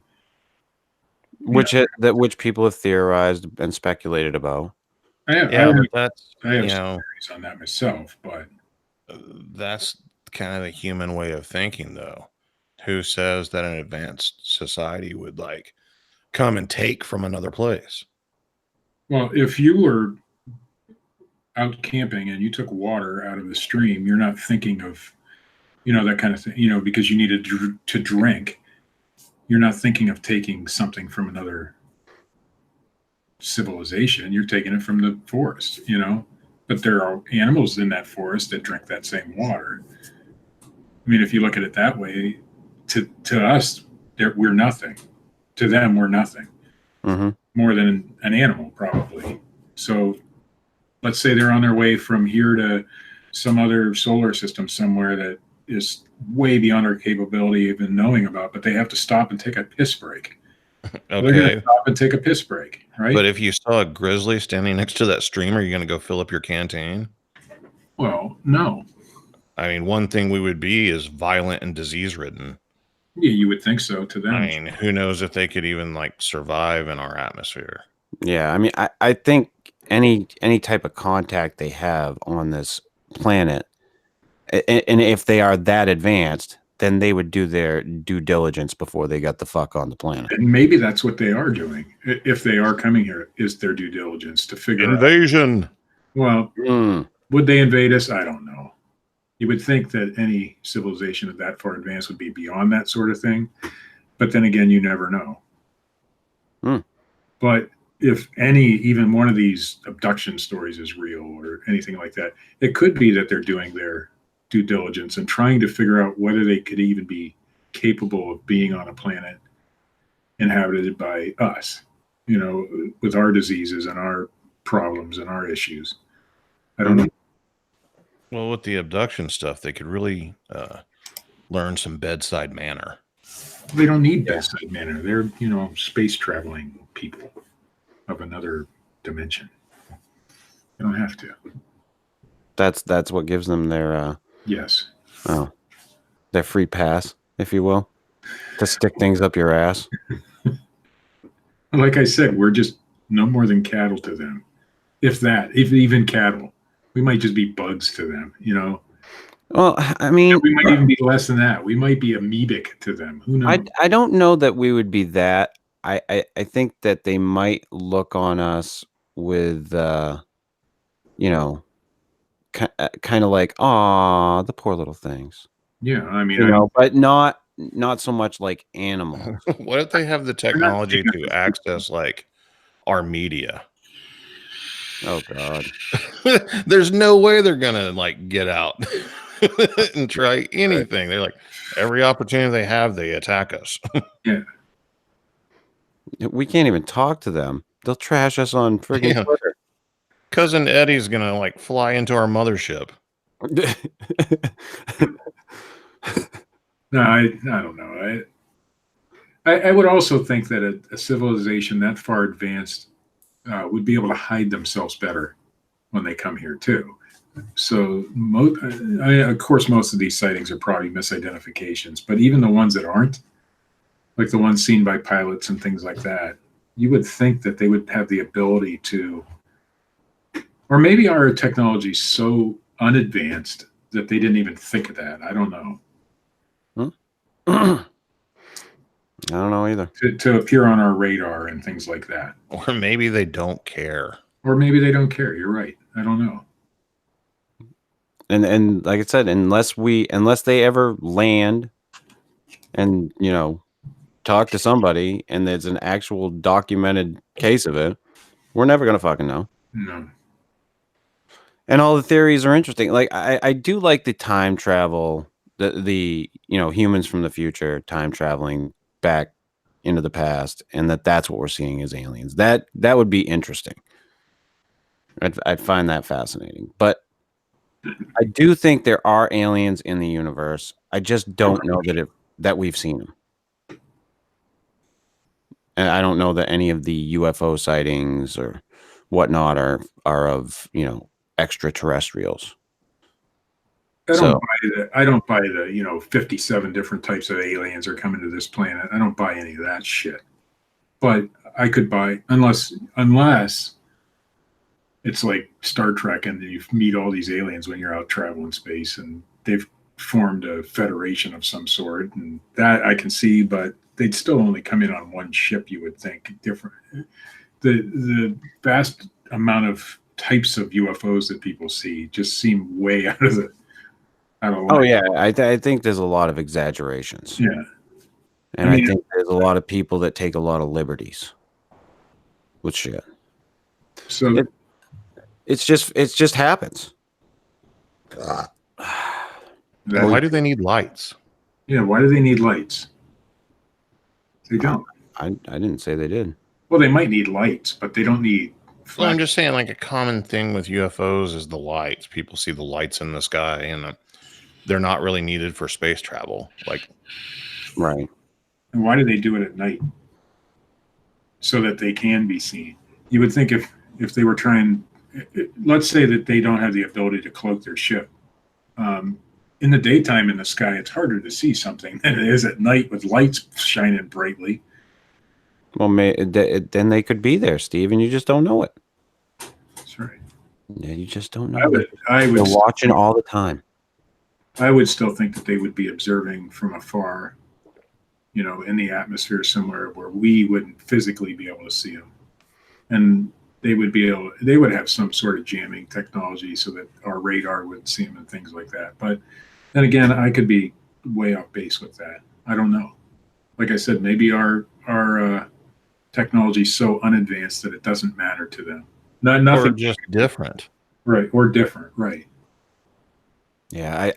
Speaker 1: which people have theorized and speculated about.
Speaker 2: I have theories on that myself, but
Speaker 3: that's kind of the human way of thinking, though. Who says that an advanced society would like come and take from another place?
Speaker 2: Well, if you were out camping and you took water out of the stream, you're not thinking of, that kind of thing, because you needed to drink. You're not thinking of taking something from another civilization. You're taking it from the forest, but there are animals in that forest that drink that same water. I mean, if you look at it that way, to us, we're nothing. To them, we're nothing. More than an animal, probably. So let's say they're on their way from here to some other solar system somewhere that is way beyond our capability of even knowing about, but they have to stop and take a piss break.
Speaker 3: Okay.
Speaker 2: They're going to stop and take a piss break, right?
Speaker 3: But if you saw a grizzly standing next to that stream, are you going to go fill up your canteen?
Speaker 2: Well, no.
Speaker 3: I mean, one thing we would be is violent and disease-ridden.
Speaker 2: Yeah, you would think so to them.
Speaker 3: I mean, who knows if they could even like survive in our atmosphere?
Speaker 1: Yeah, I mean, I think any type of contact they have on this planet And if they are that advanced, then they would do their due diligence before they got the fuck on the planet.
Speaker 2: And maybe that's what they are doing. If they are coming here, is their due diligence to figure
Speaker 3: Invasion.
Speaker 2: out. Well,
Speaker 1: Mm.
Speaker 2: would they invade us? I don't know. You would think that any civilization that far advanced would be beyond that sort of thing. But then again, you never know.
Speaker 1: Hmm.
Speaker 2: But if even one of these abduction stories is real or anything like that, it could be that they're doing their due diligence and trying to figure out whether they could even be capable of being on a planet inhabited by us, with our diseases and our problems and our issues. I don't know.
Speaker 3: Well, with the abduction stuff, they could really learn some bedside manner.
Speaker 2: They don't need bedside manner. They're, space traveling people of another dimension. They don't have to.
Speaker 1: That's what gives them their
Speaker 2: Yes.
Speaker 1: their free pass, if you will, to stick things up your ass.
Speaker 2: Like I said, we're just no more than cattle to them. If even cattle. We might just be bugs to them,
Speaker 1: Well, I mean,
Speaker 2: we might even be less than that. We might be amoebic to them. Who knows?
Speaker 1: I don't know that we would be that. I think that they might look on us with, kind of like, aw, the poor little things.
Speaker 2: Yeah, I mean,
Speaker 1: but not so much like animals.
Speaker 3: What if they have the technology to access like our media?
Speaker 1: Oh God.
Speaker 3: There's no way they're gonna like get out and try anything. They're like, every opportunity they have, they attack us.
Speaker 2: Yeah.
Speaker 1: We can't even talk to them. They'll trash us on friggin' Twitter.
Speaker 3: Cousin Eddie's gonna like fly into our mothership.
Speaker 2: No, I don't know. I would also think that a civilization that far advanced would be able to hide themselves better when they come here too. So, of course, most of these sightings are probably misidentifications, but even the ones that aren't, like the ones seen by pilots and things like that, you would think that they would have the ability to, or maybe our technology is so unadvanced that they didn't even think of that. I don't know.
Speaker 1: I don't know either.
Speaker 2: To appear on our radar and things like that.
Speaker 3: Or maybe they don't care.
Speaker 2: Or maybe they don't care. You're right. I don't know.
Speaker 1: And like I said, unless they ever land and talk to somebody and there's an actual documented case of it, we're never gonna fucking know.
Speaker 2: No.
Speaker 1: And all the theories are interesting. Like I do like the time travel, the humans from the future time traveling back into the past, and that's what we're seeing as aliens. That would be interesting. I'd find that fascinating. But I do think there are aliens in the universe. I just don't know that we've seen them. And I don't know that any of the UFO sightings or whatnot are of, extraterrestrials.
Speaker 2: I don't buy the 57 different types of aliens are coming to this planet. I don't buy any of that shit. But I could buy, unless it's like Star Trek and you meet all these aliens when you're out traveling space and they've formed a federation of some sort, and that I can see, but they'd still only come in on one ship, you would think. Different. The vast amount of types of UFOs that people see just seem way out of line.
Speaker 1: Oh yeah, I think there's a lot of exaggerations.
Speaker 2: Yeah.
Speaker 1: And I think there's a lot of people that take a lot of liberties with shit.
Speaker 2: So
Speaker 1: it just happens.
Speaker 3: Why do they need lights?
Speaker 2: Yeah, why do they need lights? They don't.
Speaker 1: I didn't say they did.
Speaker 2: Well, they might need lights, but they don't need.
Speaker 3: Well, I'm just saying, like, a common thing with UFOs is the lights. People see the lights in the sky, and they're not really needed for space travel. Like,
Speaker 1: right.
Speaker 2: And why do they do it at night? So that they can be seen. You would think if they were trying, let's say that they don't have the ability to cloak their ship. In the daytime in the sky, it's harder to see something than it is at night with lights shining brightly.
Speaker 1: Well, then they could be there, Steve, and you just don't know it.
Speaker 2: That's right.
Speaker 1: Yeah, you just don't know.
Speaker 2: I would
Speaker 1: They're watching all the time.
Speaker 2: I would still think that they would be observing from afar, in the atmosphere somewhere where we wouldn't physically be able to see them. And they would have some sort of jamming technology so that our radar wouldn't see them and things like that. But then again, I could be way off base with that. I don't know. Like I said, maybe our technology is so unadvanced that it doesn't matter to them. Nothing.
Speaker 3: Or just different.
Speaker 2: Right. Or different. Right.
Speaker 1: Yeah,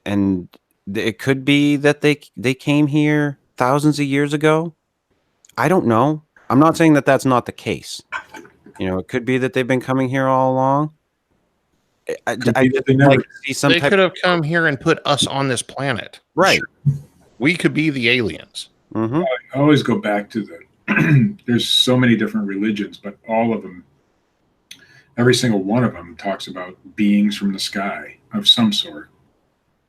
Speaker 1: and it could be that they came here thousands of years ago. I don't know. I'm not saying that that's not the case. It could be that they've been coming here all along. I just like to see some
Speaker 3: They
Speaker 1: type.
Speaker 3: could have come here and put us on this planet.
Speaker 1: Right.
Speaker 3: We could be the aliens.
Speaker 1: Mm-hmm.
Speaker 2: I always go back to there's so many different religions, but all of them, every single one of them talks about beings from the sky of some sort.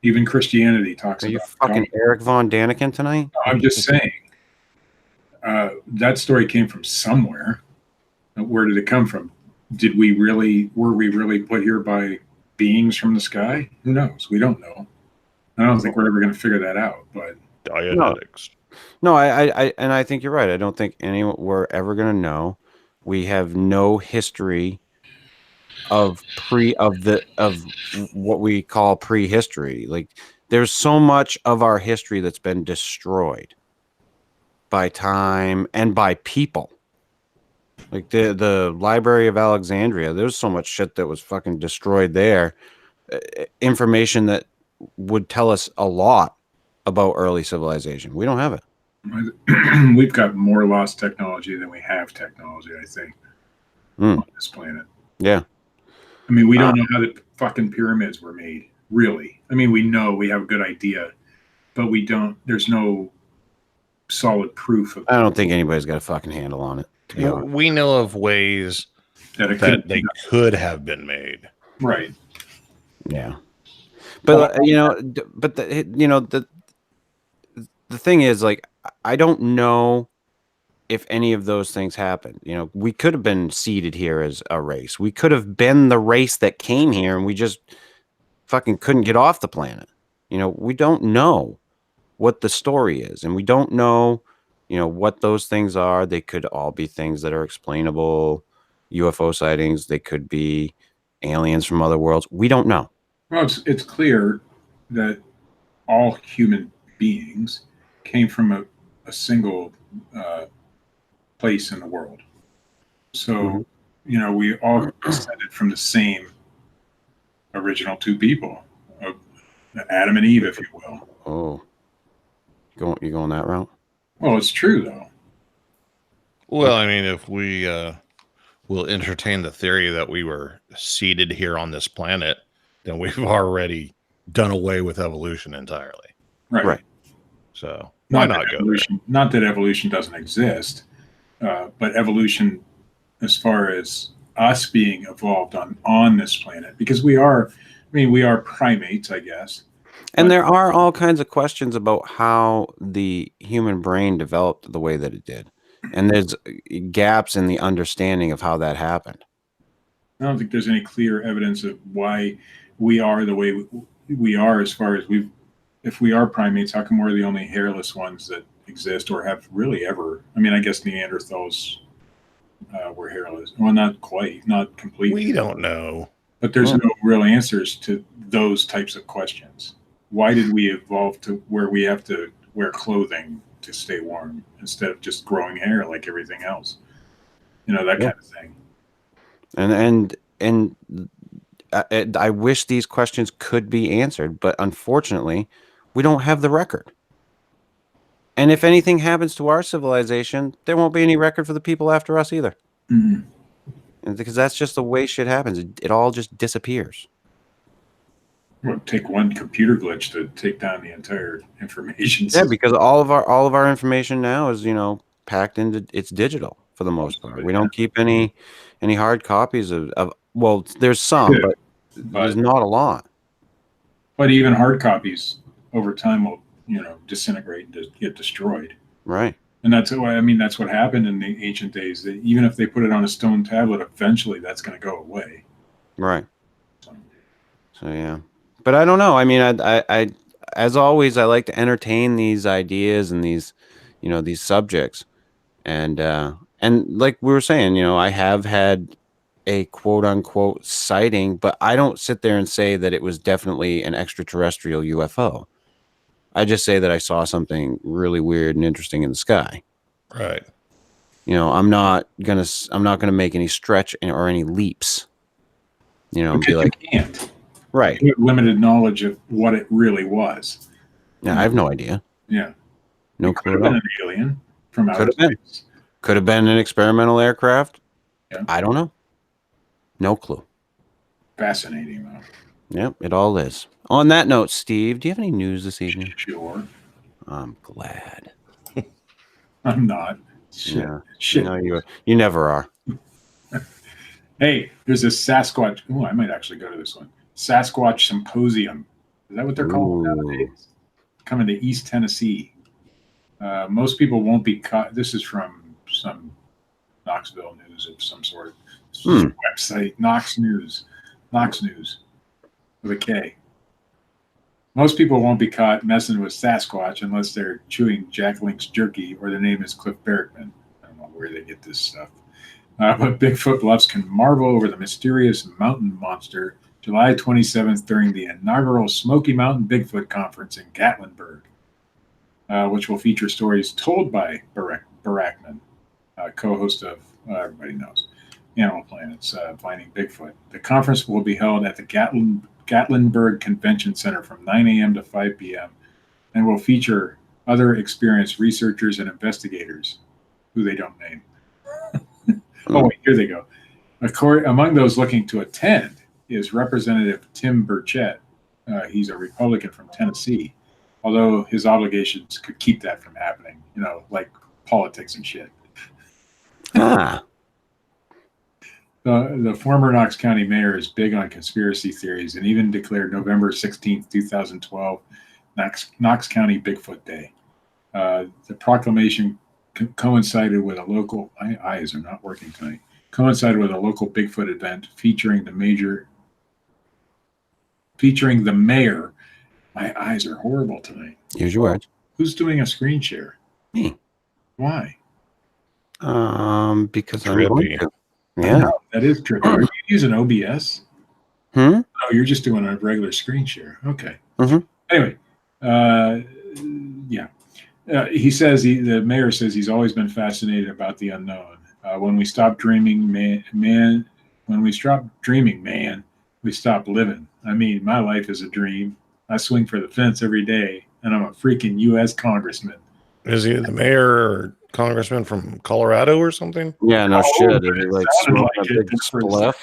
Speaker 2: Even Christianity talks
Speaker 1: Are you
Speaker 2: about
Speaker 1: fucking Eric Von Daniken tonight?
Speaker 2: I'm just saying. That story came from somewhere. Where did it come from? Were we really put here by beings from the sky? Who knows? We don't know. I don't think we're ever going to figure that out. But
Speaker 3: Dianetics.
Speaker 1: No, I think you're right. I don't think we're ever going to know. We have no history of what we call prehistory. Like, there's so much of our history that's been destroyed by time and by people. Like the Library of Alexandria, there's so much shit that was fucking destroyed there. Information that would tell us a lot about early civilization. We don't have it.
Speaker 2: We've got more lost technology than we have technology, I think, on this planet.
Speaker 1: Yeah.
Speaker 2: I mean, we don't know how the fucking pyramids were made, really. I mean, we know, we have a good idea, but we don't, there's no solid proof of
Speaker 1: I don't think anybody's got a fucking handle on it, to be honest.
Speaker 3: We know of ways that they could have been made.
Speaker 2: Right.
Speaker 1: Yeah. But the thing is, like, I don't know if any of those things happened. We could have been seeded here as a race. We could have been the race that came here and we just fucking couldn't get off the planet. We don't know what the story is, and we don't know, what those things are. They could all be things that are explainable, UFO sightings. They could be aliens from other worlds. We don't know.
Speaker 2: Well, it's clear that all human beings came from a single place in the world. So, we all descended from the same original two people, Adam and Eve, if you will.
Speaker 1: Oh, you going that route?
Speaker 2: Well, it's true, though.
Speaker 3: Well, I mean, if we will entertain the theory that we were seeded here on this planet, then we've already done away with evolution entirely.
Speaker 2: Right.
Speaker 3: So why not go there?
Speaker 2: Not that evolution doesn't exist, but evolution, as far as us being evolved on this planet, because we are primates, I guess.
Speaker 1: And there are all kinds of questions about how the human brain developed the way that it did. And there's gaps in the understanding of how that happened.
Speaker 2: I don't think there's any clear evidence of why we are the way we are, as far as if we are primates, how come we're the only hairless ones that exist or have really ever? I mean, I guess Neanderthals were hairless. Well, not quite, not completely.
Speaker 3: We don't know.
Speaker 2: But there's no real answers to those types of questions. Why did we evolve to where we have to wear clothing to stay warm instead of just growing hair like everything else? That kind of thing.
Speaker 1: And I wish these questions could be answered, but unfortunately, we don't have the record. And if anything happens to our civilization, there won't be any record for the people after us either.
Speaker 2: Mm-hmm.
Speaker 1: And because that's just the way shit happens. It all just disappears.
Speaker 2: It would take one computer glitch to take down the entire information
Speaker 1: system. Yeah, because all of our information now is, packed into, it's digital for the most part. We don't keep any hard copies of well, there's some, but there's not a lot.
Speaker 2: But even hard copies over time will, disintegrate and get destroyed.
Speaker 1: Right.
Speaker 2: And that's what happened in the ancient days. That even if they put it on a stone tablet, eventually that's going to go away.
Speaker 1: Right. So yeah. But I don't know. I mean, I as always, I like to entertain these ideas and these, these subjects. And like we were saying, I have had a quote unquote sighting, but I don't sit there and say that it was definitely an extraterrestrial UFO. I just say that I saw something really weird and interesting in the sky.
Speaker 3: Right.
Speaker 1: I'm not gonna make any stretch or any leaps. And be
Speaker 2: Because
Speaker 1: like,
Speaker 2: you can't.
Speaker 1: right.
Speaker 2: You have limited knowledge of what it really was.
Speaker 1: Yeah, I have no idea.
Speaker 2: Yeah.
Speaker 1: No
Speaker 2: It could
Speaker 1: clue
Speaker 2: have
Speaker 1: at
Speaker 2: been
Speaker 1: all.
Speaker 2: an alien from outer
Speaker 1: Could have been.
Speaker 2: space.
Speaker 1: Could have been an experimental aircraft.
Speaker 2: Yeah.
Speaker 1: I don't know. No clue.
Speaker 2: Fascinating, though.
Speaker 1: Yep, it all is. On that note, Steve, do you have any news this evening?
Speaker 2: Sure.
Speaker 1: I'm glad.
Speaker 2: I'm not. Shit.
Speaker 1: Yeah.
Speaker 2: Shit.
Speaker 1: No, you never are.
Speaker 2: Hey, there's a Sasquatch. Oh, I might actually go to this one. Sasquatch Symposium. Is that what they're called
Speaker 1: Ooh.
Speaker 2: nowadays? Coming to East Tennessee. Most people won't be caught. This is from some Knoxville news of some sort. Website, Knox News with a K. Most people won't be caught messing with Sasquatch unless they're chewing Jack Link's jerky or their name is Cliff Barrickman. I don't know where they get this stuff. But Bigfoot lovers can marvel over the mysterious mountain monster July 27th during the inaugural Smoky Mountain Bigfoot Conference in Gatlinburg, which will feature stories told by Barrickman, co-host of everybody knows Animal Planet's Finding Bigfoot. The conference will be held at the Gatlinburg Convention Center from 9 a.m. to 5 p.m. and will feature other experienced researchers and investigators who they don't name. Oh, wait, here they go. Among those looking to attend is Representative Tim Burchett. He's a Republican from Tennessee, although his obligations could keep that from happening, like politics and shit.
Speaker 1: Ah.
Speaker 2: The former Knox County mayor is big on conspiracy theories and even declared November 16th, 2012, Knox County Bigfoot Day. The proclamation coincided with a local, my eyes are not working tonight, coincided with a local Bigfoot event featuring the mayor. My eyes are horrible tonight.
Speaker 1: Use your words.
Speaker 2: Who's doing a screen share?
Speaker 1: Me.
Speaker 2: Why?
Speaker 1: Because I'm going to.
Speaker 2: Yeah. No, that is tricky. Are you using OBS?
Speaker 1: Oh,
Speaker 2: you're just doing a regular screen share. Okay.
Speaker 1: Mm-hmm.
Speaker 2: Anyway, yeah. He says the mayor says he's always been fascinated about the unknown. When we stop dreaming, man, we stop living. I mean, my life is a dream. I swing for the fence every day, and I'm a freaking U.S. congressman.
Speaker 3: Is he the mayor or congressman from Colorado or something?
Speaker 1: Yeah, no shit. It like
Speaker 2: sounded
Speaker 1: a big spliff.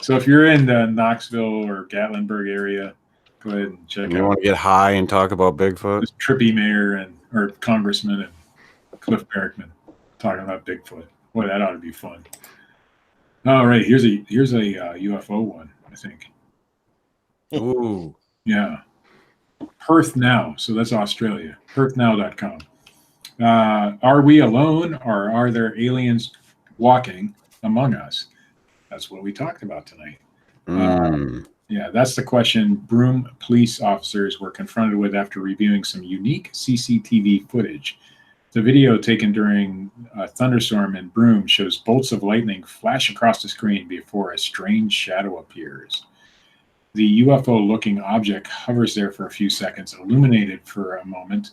Speaker 2: So if you're in the Knoxville or Gatlinburg area, go ahead and check out.
Speaker 1: You want to get high and talk about Bigfoot?
Speaker 2: This trippy mayor or congressman and Cliff Barrickman talking about Bigfoot. Boy, that ought to be fun. All right, here's a UFO one, I think.
Speaker 1: Ooh.
Speaker 2: Yeah. Perth Now. So that's Australia. PerthNow.com. Are we alone or are there aliens walking among us? That's what we talked about tonight. Yeah, that's the question Broome police officers were confronted with after reviewing some unique CCTV footage. The video taken during a thunderstorm in Broome shows bolts of lightning flash across the screen before a strange shadow appears. The UFO-looking object hovers there for a few seconds, illuminated for a moment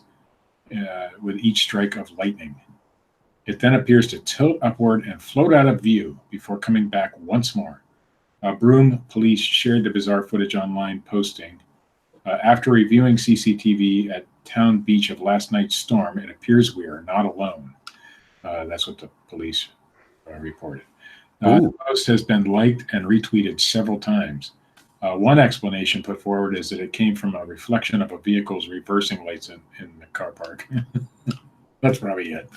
Speaker 2: with each strike of lightning. It then appears to tilt upward and float out of view before coming back once more. Broome police shared the bizarre footage online, posting, after reviewing CCTV at Town Beach of last night's storm, it appears we are not alone. That's what the police reported. The post has been liked and retweeted several times. One explanation put forward is that it came from a reflection of a vehicle's reversing lights in the car park. That's probably it.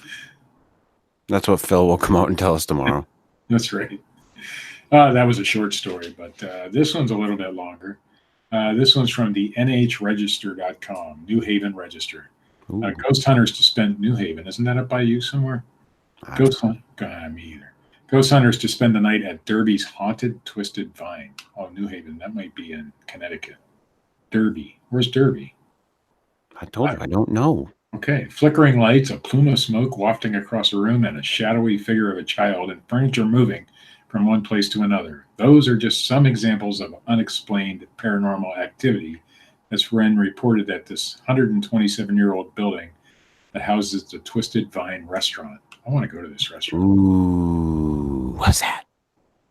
Speaker 1: That's what Phil will come out and tell us tomorrow.
Speaker 2: That's right. That was a short story, but this one's a little bit longer. This one's from the NHRegister.com, New Haven Register. Ghost hunters to spend New Haven. Isn't that up by you somewhere? Ghost hunt. Me either. Ghost hunters to spend the night at Derby's Haunted Twisted Vine. Oh, New Haven. That might be in Connecticut. Derby. Where's Derby?
Speaker 1: I told you, I don't know.
Speaker 2: Okay. Flickering lights, a plume of smoke wafting across a room, and a shadowy figure of a child and furniture moving from one place to another. Those are just some examples of unexplained paranormal activity, as Friend reported at this 127-year-old building that houses the Twisted Vine restaurant. I want to go to this restaurant.
Speaker 1: Ooh, what's that?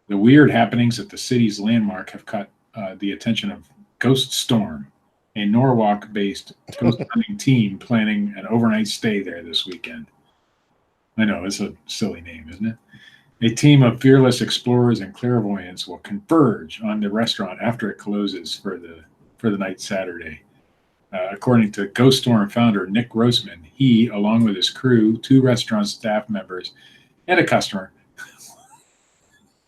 Speaker 2: The weird happenings at the city's landmark have caught the attention of Ghost Storm, a Norwalk-based ghost hunting team planning an overnight stay there this weekend. I know, it's a silly name, isn't it? A team of fearless explorers and clairvoyants will converge on the restaurant after it closes for the night Saturday. According to Ghost Storm founder Nick Grossman, he, along with his crew, 2 restaurant staff members, and a customer,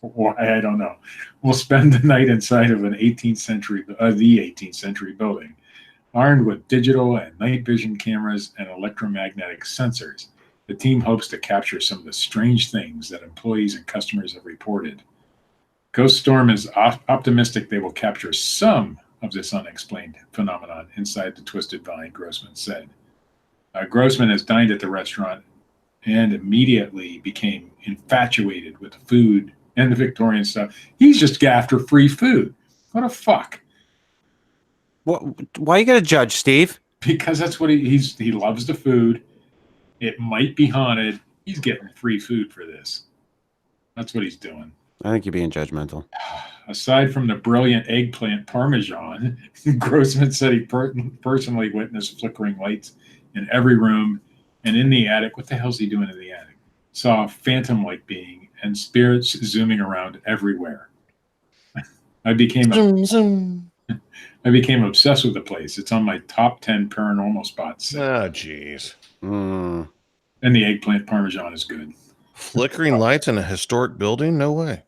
Speaker 2: why I don't know, will spend the night inside of the 18th century building, armed with digital and night vision cameras and electromagnetic sensors. The team hopes to capture some of the strange things that employees and customers have reported. Ghost Storm is optimistic they will capture some of this unexplained phenomenon inside the Twisted Vine, Grossman said. Grossman has dined at the restaurant and immediately became infatuated with the food and the Victorian stuff. He's just after free food. What a fuck.
Speaker 1: Why you gotta judge, Steve?
Speaker 2: Because that's what he loves the food. It might be haunted. He's getting free food for this. That's what he's doing.
Speaker 1: I think you're being judgmental.
Speaker 2: Aside from the brilliant eggplant parmesan, Grossman said he personally witnessed flickering lights in every room and in the attic. What the hell's he doing in the attic? Saw a phantom-like being and spirits zooming around everywhere. I became obsessed with the place. It's on my top 10 paranormal spots.
Speaker 3: Oh, jeez.
Speaker 1: Mm.
Speaker 2: And the eggplant parmesan is good.
Speaker 3: Flickering lights in a historic building? No way.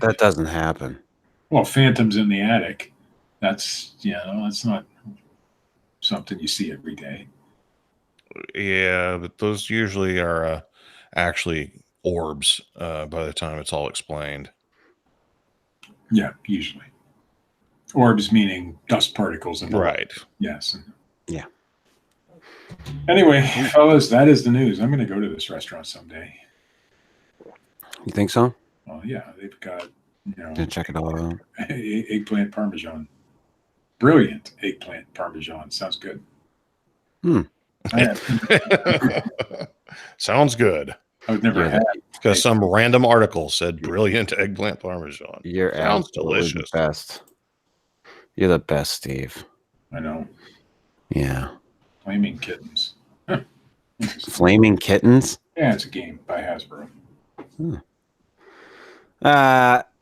Speaker 1: That doesn't happen.
Speaker 2: Well, phantoms in the attic. That's not something you see every day.
Speaker 3: Yeah, but those usually are actually orbs by the time it's all explained.
Speaker 2: Yeah, usually. Orbs meaning dust particles.
Speaker 3: Right.
Speaker 2: Yes.
Speaker 1: Yeah.
Speaker 2: Anyway, fellas, that is the news. I'm going to go to this restaurant someday.
Speaker 1: You think so?
Speaker 2: Well, yeah, they've got,
Speaker 1: Gonna check it all out.
Speaker 2: eggplant parmesan. Brilliant eggplant parmesan. Sounds good.
Speaker 3: Sounds good.
Speaker 2: I've never had.
Speaker 3: Because some random article said brilliant eggplant parmesan.
Speaker 1: You're
Speaker 3: Sounds
Speaker 1: absolutely
Speaker 3: delicious.
Speaker 1: the best. You're the best, Steve.
Speaker 2: I know.
Speaker 1: Yeah.
Speaker 2: Flaming Kittens.
Speaker 1: Flaming Kittens?
Speaker 2: Yeah, it's a game by Hasbro.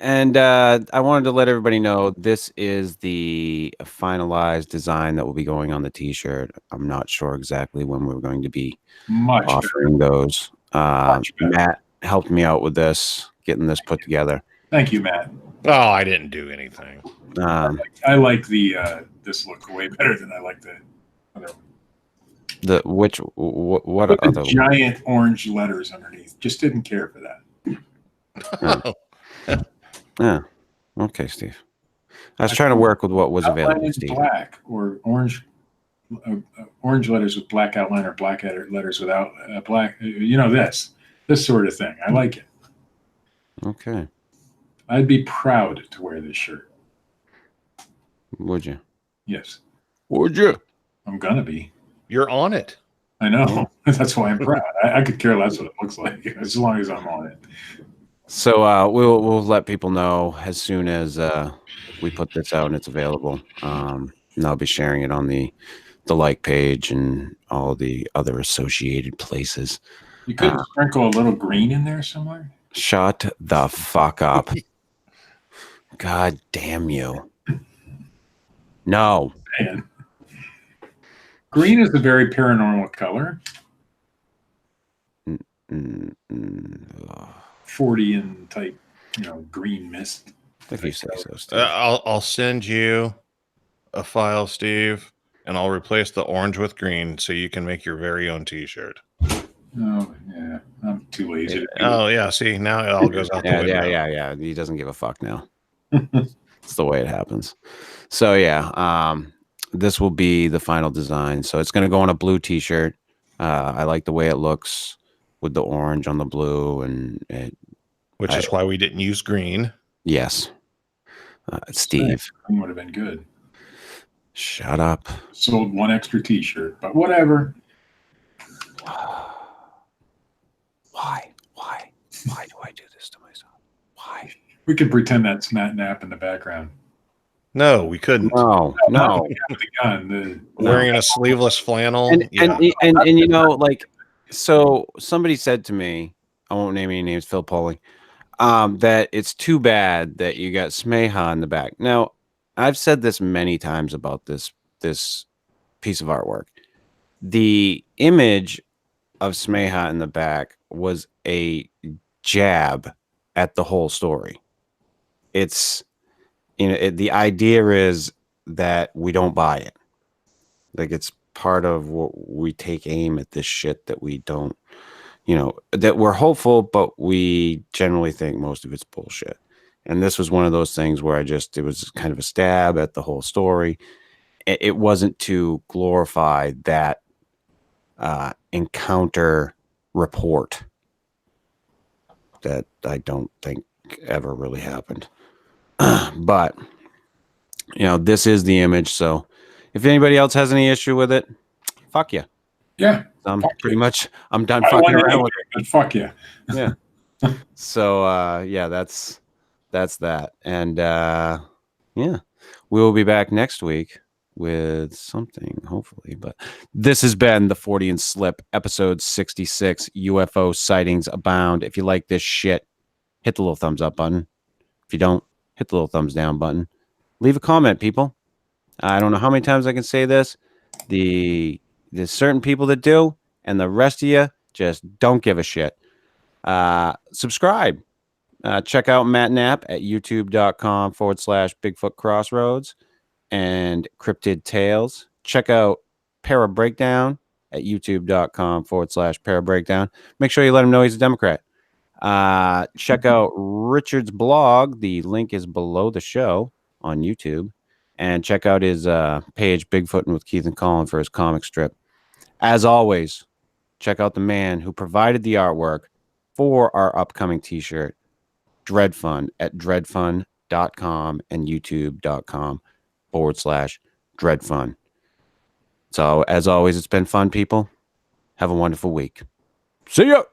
Speaker 1: And I wanted to let everybody know this is the finalized design that will be going on the t-shirt. I'm not sure exactly when we're going to be offering those. Matt helped me out with this, getting this put together.
Speaker 2: Thank you, Matt.
Speaker 3: Oh, I didn't do anything.
Speaker 2: I like the this look way better than I like the other one.
Speaker 1: What
Speaker 2: With
Speaker 1: other
Speaker 2: the giant orange letters underneath. Just didn't care for that.
Speaker 1: Yeah. Okay, Steve. I was trying to work with what was available,
Speaker 2: Outline
Speaker 1: Steve.
Speaker 2: black or orange letters with black outline or black letters without black. This sort of thing. I like it.
Speaker 1: Okay.
Speaker 2: I'd be proud to wear this shirt.
Speaker 1: Would you?
Speaker 2: Yes.
Speaker 1: Would you?
Speaker 2: I'm gonna be.
Speaker 3: You're on it.
Speaker 2: I know. That's why I'm proud. I could care less what it looks like as long as I'm on it.
Speaker 1: So we'll let people know as soon as we put this out and it's available. And I'll be sharing it on the like page and all the other associated places.
Speaker 2: You could sprinkle a little green in there somewhere.
Speaker 1: Shut the fuck up. God damn you. No.
Speaker 2: Man. Green is a very paranormal color. 40 type, green mist.
Speaker 1: If you say so, Steve.
Speaker 3: I'll send you a file, Steve, and I'll replace the orange with green so you can make your very own t-shirt.
Speaker 2: Oh, yeah. I'm too lazy to do
Speaker 3: Oh, yeah. See, now it all goes out the window.
Speaker 1: Yeah. He doesn't give a fuck now. It's the way it happens. So yeah, this will be the final design. So it's going to go on a blue T-shirt. I like the way it looks with the orange on the blue, and
Speaker 3: Which is why we didn't use green.
Speaker 1: yes, Steve,
Speaker 2: Green would have been good.
Speaker 1: shut up.
Speaker 2: Sold one extra T-shirt, but whatever.
Speaker 1: Why do I do this to myself? Why?
Speaker 2: We could pretend that's Matt Knapp in the background.
Speaker 3: No, we couldn't.
Speaker 1: No.
Speaker 2: The gun.
Speaker 3: Wearing a sleeveless flannel.
Speaker 1: And
Speaker 3: yeah.
Speaker 1: you know, like, so somebody said to me, I won't name any names, Phil Poling, that it's too bad that you got Smeha in the back. Now, I've said this many times about this piece of artwork. The image of Smeha in the back was a jab at the whole story. It's, the idea is that we don't buy it. Like, it's part of what we take aim at this shit that we don't, that we're hopeful, but we generally think most of it's bullshit. And this was one of those things where it was kind of a stab at the whole story. It wasn't to glorify that encounter report that I don't think ever really happened. But, this is the image. So if anybody else has any issue with it, fuck you.
Speaker 2: Yeah.
Speaker 1: I'm done
Speaker 2: I
Speaker 1: fucking
Speaker 2: wanted
Speaker 1: around
Speaker 2: to
Speaker 1: with
Speaker 2: hear it, but fuck you.
Speaker 1: Yeah. So yeah, that's that. And yeah, we will be back next week with something, hopefully. But this has been the Fortean Slip, episode 66, UFO Sightings Abound. If you like this shit, hit the little thumbs up button. If you don't, hit the little thumbs down button. Leave a comment, people. I don't know how many times I can say this. There's certain people that do, and the rest of you just don't give a shit. Subscribe. Check out Matt Knapp at youtube.com/bigfootcrossroads and Cryptid Tales. Check out Para Breakdown at youtube.com/Para Breakdown. Make sure you let him know he's a Democrat. Check out Richard's blog. The link is below the show on YouTube. And check out his page, Bigfootin' with Keith and Colin, for his comic strip. As always, check out the man who provided the artwork for our upcoming t-shirt, Dred Funn, at dredfunn.com and youtube.com/Dred Funn. So, as always, it's been fun, people. Have a wonderful week. See ya!